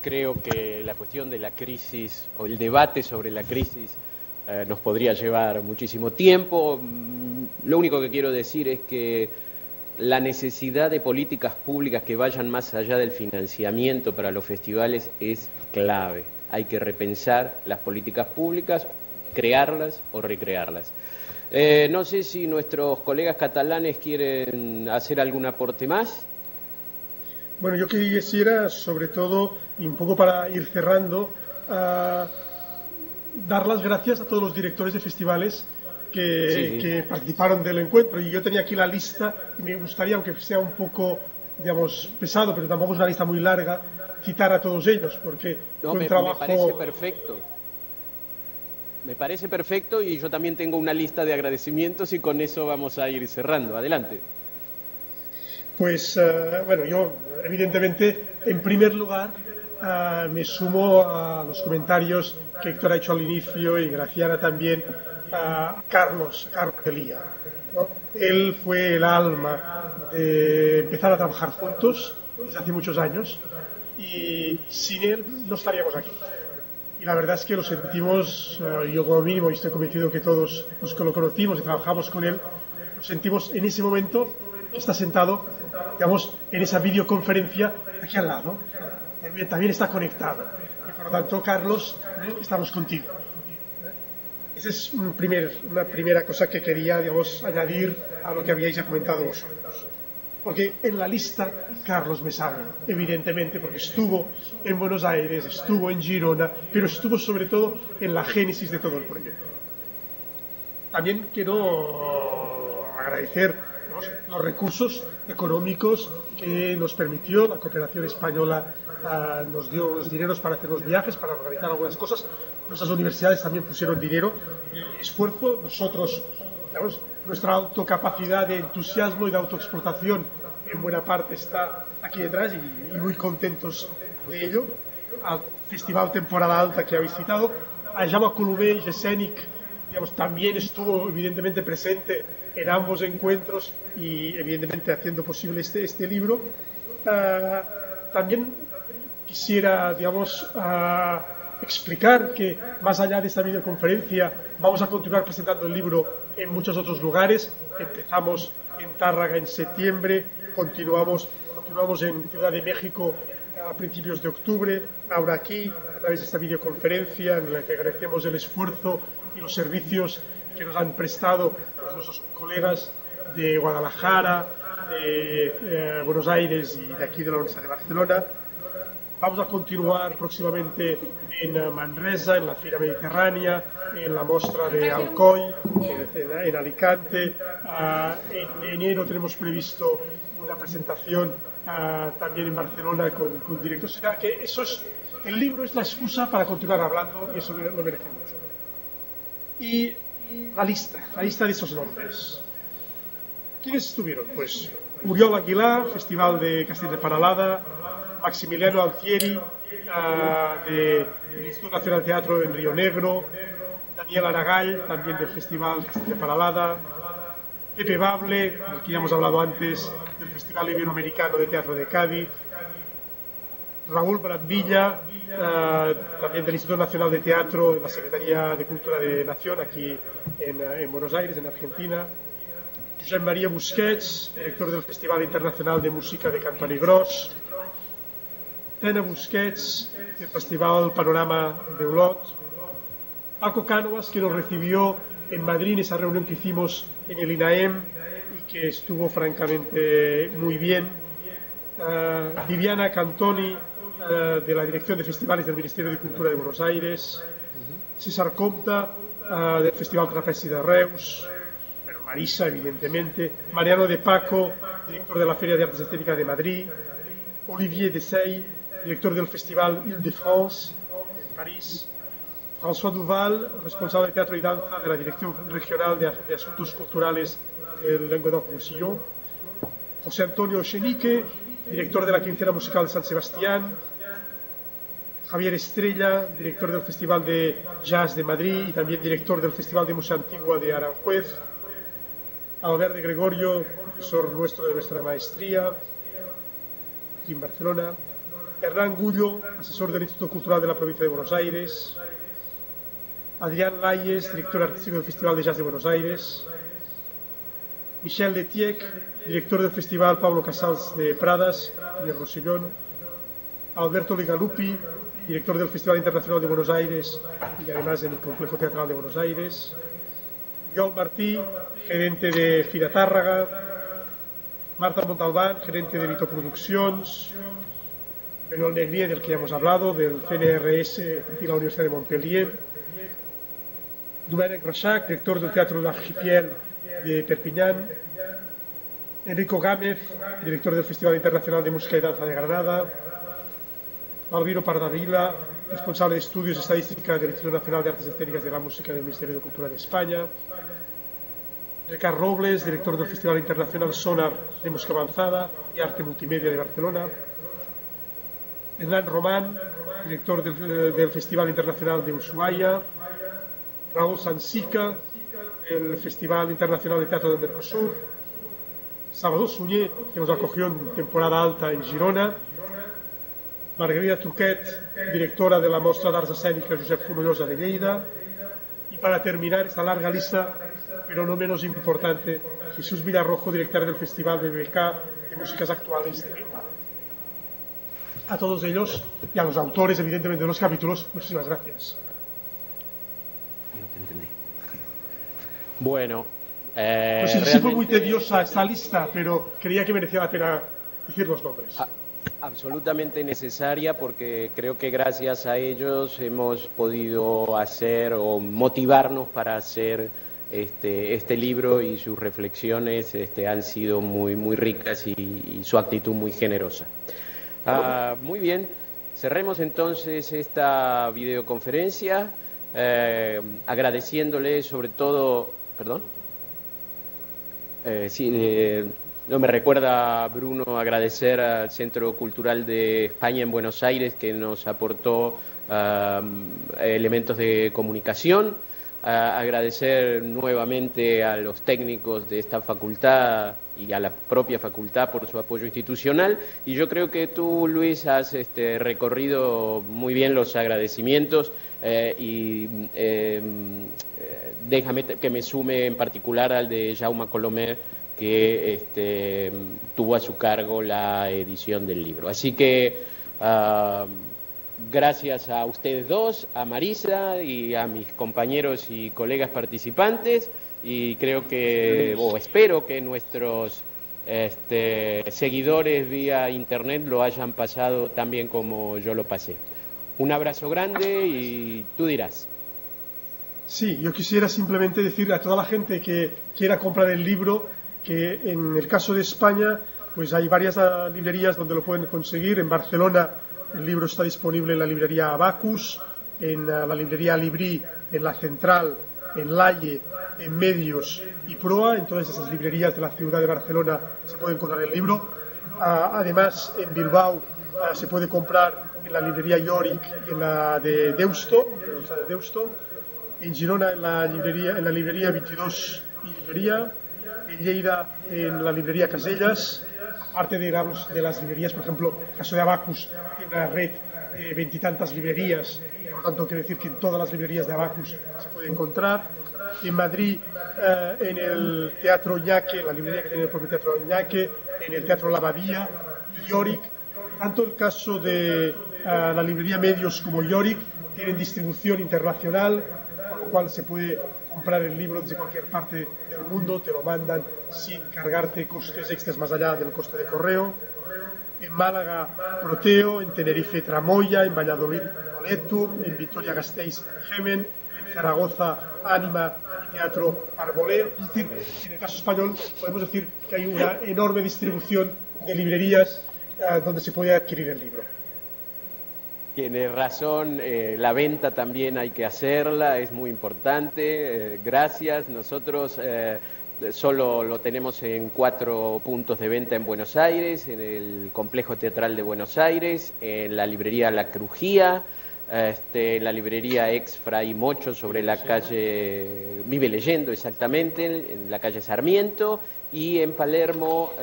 Creo que la cuestión de la crisis o el debate sobre la crisis nos podría llevar muchísimo tiempo. Lo único que quiero decir es que la necesidad de políticas públicas que vayan más allá del financiamiento para los festivales es clave. Hay que repensar las políticas públicas, crearlas o recrearlas. No sé si nuestros colegas catalanes quieren hacer algún aporte más. Bueno, yo quisiera, sobre todo, y un poco para ir cerrando, dar las gracias a todos los directores de festivales que participaron del encuentro. Y yo tenía aquí la lista, y me gustaría, aunque sea un poco, digamos, pesado, pero tampoco es una lista muy larga, citar a todos ellos, porque fue un trabajo... Me parece perfecto. Me parece perfecto y yo también tengo una lista de agradecimientos y con eso vamos a ir cerrando. Adelante. Pues, bueno, yo evidentemente, en primer lugar, me sumo a los comentarios que Héctor ha hecho al inicio y Graciana también, a Carlos Elía, ¿no? Él fue el alma de empezar a trabajar juntos desde hace muchos años y sin él no estaríamos aquí. Y la verdad es que lo sentimos, yo como mínimo, y estoy convencido que todos los que lo conocimos y trabajamos con él, lo sentimos en ese momento que está sentado, digamos, en esa videoconferencia aquí al lado. También está conectado. Y por lo tanto, Carlos, estamos contigo. Esa es una primera cosa que quería, digamos, añadir a lo que habíais ya comentado vosotros. Porque en la lista Carlos me sale, evidentemente, porque estuvo en Buenos Aires, estuvo en Girona, pero estuvo sobre todo en la génesis de todo el proyecto. También quiero agradecer los recursos económicos que nos permitió la cooperación española, nos dio los dineros para hacer los viajes, para organizar algunas cosas. Nuestras universidades también pusieron dinero y esfuerzo. Nosotros, digamos, nuestra autocapacidad de entusiasmo y de autoexplotación en buena parte está aquí detrás y muy contentos de ello. Al Festival Temporada Alta que habéis citado, a Jaume Colomer y Gesenic, digamos, también estuvo evidentemente presente en ambos encuentros y evidentemente haciendo posible este libro. También quisiera, digamos, explicar que más allá de esta videoconferencia vamos a continuar presentando el libro en muchos otros lugares. Empezamos en Tárraga en septiembre, continuamos en Ciudad de México a principios de octubre, ahora aquí a través de esta videoconferencia en la que agradecemos el esfuerzo y los servicios que nos han prestado nuestros colegas de Guadalajara, de Buenos Aires y de aquí de la Universidad de Barcelona. Vamos a continuar próximamente en Manresa, en la Fira Mediterránea, en la Mostra de Alcoy, en Alicante. En enero tenemos previsto una presentación también en Barcelona con directos. O sea que el libro es la excusa para continuar hablando y eso lo merece mucho. Y la lista de esos nombres. ¿Quiénes estuvieron? Pues Uriol Aguilar, Festival de Castell de Paralada, Maximiliano Altieri, del Instituto Nacional de Teatro en Río Negro, Daniel Aragall, también del Festival Castell de Paralada, Pepe Bable, del que ya hemos hablado antes, del Festival Iberoamericano de Teatro de Cádiz, Raúl Brandilla, también del Instituto Nacional de Teatro de la Secretaría de Cultura de Nación, aquí en Buenos Aires, en Argentina, Josep María Busquets, director del Festival Internacional de Música de Cantoni Gros, Tena Busquets, del Festival Panorama de Olot, Paco Cánovas, que nos recibió en Madrid en esa reunión que hicimos en el INAEM y que estuvo francamente muy bien, Viviana Cantoni, de la Dirección de Festivales del Ministerio de Cultura de Buenos Aires, César Compta, del Festival Trapezi de Reus, Marisa, evidentemente, Mariano de Paco, director de la Feria de Artes Escénicas de Madrid, Olivier Dessay, director del Festival Île-de-France en París, François Duval, responsable de Teatro y Danza de la Dirección Regional de Asuntos Culturales del Languedoc-Roussillon, José Antonio Echenique, director de la Quincena Musical de San Sebastián, Javier Estrella, director del Festival de Jazz de Madrid y también director del Festival de Música Antigua de Aranjuez, Albert de Gregorio, profesor nuestro de nuestra maestría, aquí en Barcelona, Hernán Gullo, asesor del Instituto Cultural de la Provincia de Buenos Aires, Adrián Layes, director artístico del Festival de Jazz de Buenos Aires, Michel Letiec, director del Festival Pablo Casals de Pradas y de Rosellón, Alberto Ligalupi, director del Festival Internacional de Buenos Aires y además en el Complejo Teatral de Buenos Aires, Joan Martí, gerente de Fira Tárraga, Marta Montalbán, gerente de Vito Produccions, Manuel Negrier, del que ya hemos hablado, del CNRS y la Universidad de Montpellier, Domènec Reixac, director del Teatro de l'Archipiel de Perpiñán, Enrico Gámez, director del Festival Internacional de Música y Danza de Granada, Albino Pardavila, responsable de Estudios Estadística del Instituto Nacional de Artes Escénicas de la Música del Ministerio de Cultura de España, Ricard Robles, director del Festival Internacional Sonar de Música Avanzada y Arte Multimedia de Barcelona, Hernán Román, director del Festival Internacional de Ushuaia, Raúl Sansica, del Festival Internacional de Teatro del Mercosur, Salvador Suñé, que nos acogió en temporada alta en Girona, Margarida Truquet, directora de la Mostra d'Arts Escèniques Josep Fonollosa de Lleida, y para terminar esta larga lista, pero no menos importante, Jesús Villarrojo, director del Festival de BBK de Músicas Actuales de Bilbao. A todos ellos y a los autores, evidentemente, de los capítulos, muchísimas gracias. No te entendí. Bueno, no sé si fue muy tediosa esta lista, pero creía que merecía la pena decir los nombres. Absolutamente necesaria, porque creo que gracias a ellos hemos podido hacer o motivarnos para hacer este libro, y sus reflexiones han sido muy ricas y su actitud muy generosa. Muy bien, cerremos entonces esta videoconferencia agradeciéndole sobre todo, perdón, No me recuerda, Bruno, agradecer al Centro Cultural de España en Buenos Aires, que nos aportó elementos de comunicación, agradecer nuevamente a los técnicos de esta facultad y a la propia facultad por su apoyo institucional, y yo creo que tú, Luis, has recorrido muy bien los agradecimientos, déjame que me sume en particular al de Jaume Colomer, que tuvo a su cargo la edición del libro. Así que gracias a ustedes dos, a Marisa y a mis compañeros y colegas participantes, y creo que, o espero que nuestros seguidores vía internet lo hayan pasado tan bien como yo lo pasé. Un abrazo grande y tú dirás. Sí, yo quisiera simplemente decirle a toda la gente que quiera comprar el libro que en el caso de España pues hay varias librerías donde lo pueden conseguir. En Barcelona el libro está disponible en la librería Abacus, en la librería Librí, en la Central, en Laie, en Medios y Proa. En todas esas librerías de la ciudad de Barcelona se puede encontrar el libro. Además, en Bilbao se puede comprar en la librería Yorick y en la de Deusto, en Girona en la librería 22 y librería, en Lleida en la librería Casellas, aparte de las librerías, por ejemplo, el caso de Abacus tiene una red de 20 y tantas librerías, por lo tanto quiere decir que en todas las librerías de Abacus se puede encontrar. En Madrid, en el Teatro Ñaque, en la librería que tiene el propio Teatro Ñaque, en el Teatro La Abadía y Yorick. Tanto el caso de la librería Medios como Yorick tienen distribución internacional, con lo cual se puede comprar el libro desde cualquier parte del mundo, te lo mandan sin cargarte costes extras más allá del coste de correo. En Málaga, Proteo, en Tenerife, Tramoya, en Valladolid, Oletu, en Vitoria-Gasteiz, Gemen, en Zaragoza, Ánima y Teatro Arboleo. Es decir, en el caso español podemos decir que hay una enorme distribución de librerías donde se puede adquirir el libro. Tienes razón, la venta también hay que hacerla, es muy importante. Gracias. Nosotros solo lo tenemos en 4 puntos de venta en Buenos Aires, en el Complejo Teatral de Buenos Aires, en la librería La Crujía, en la librería Ex Fray Mocho sobre la calle Vive Leyendo, exactamente, en la calle Sarmiento, y en Palermo,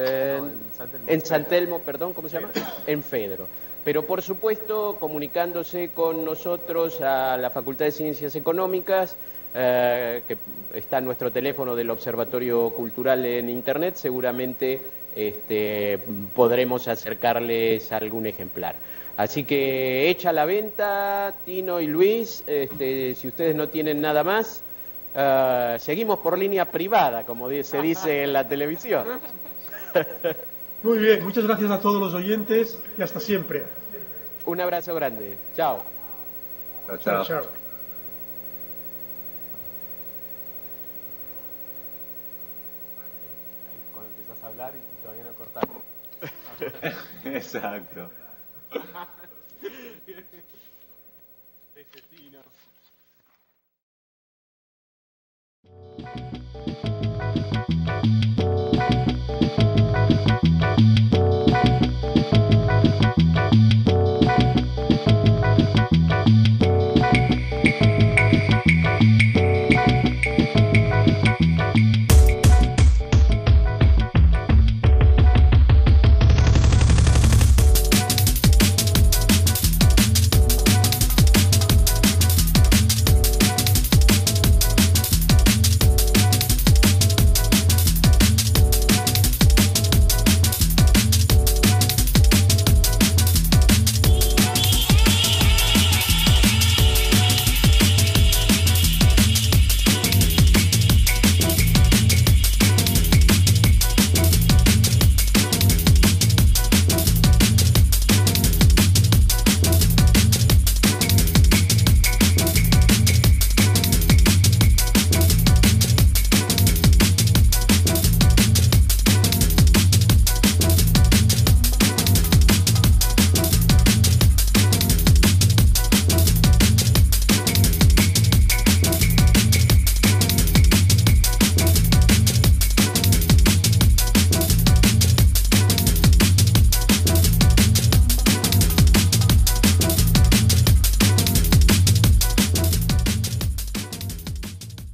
en San Telmo, perdón, ¿cómo se llama? En Fedro. Pero por supuesto, comunicándose con nosotros a la Facultad de Ciencias Económicas, que está en nuestro teléfono del Observatorio Cultural en Internet, seguramente podremos acercarles algún ejemplar. Así que hecha la venta, Tino y Luis, si ustedes no tienen nada más, seguimos por línea privada, como se dice en la televisión. Muy bien, muchas gracias a todos los oyentes y hasta siempre. Un abrazo grande. Chao. Chao, chao. Chao. Cuando empezás a hablar y todavía no cortás. Exacto. Ese Tino.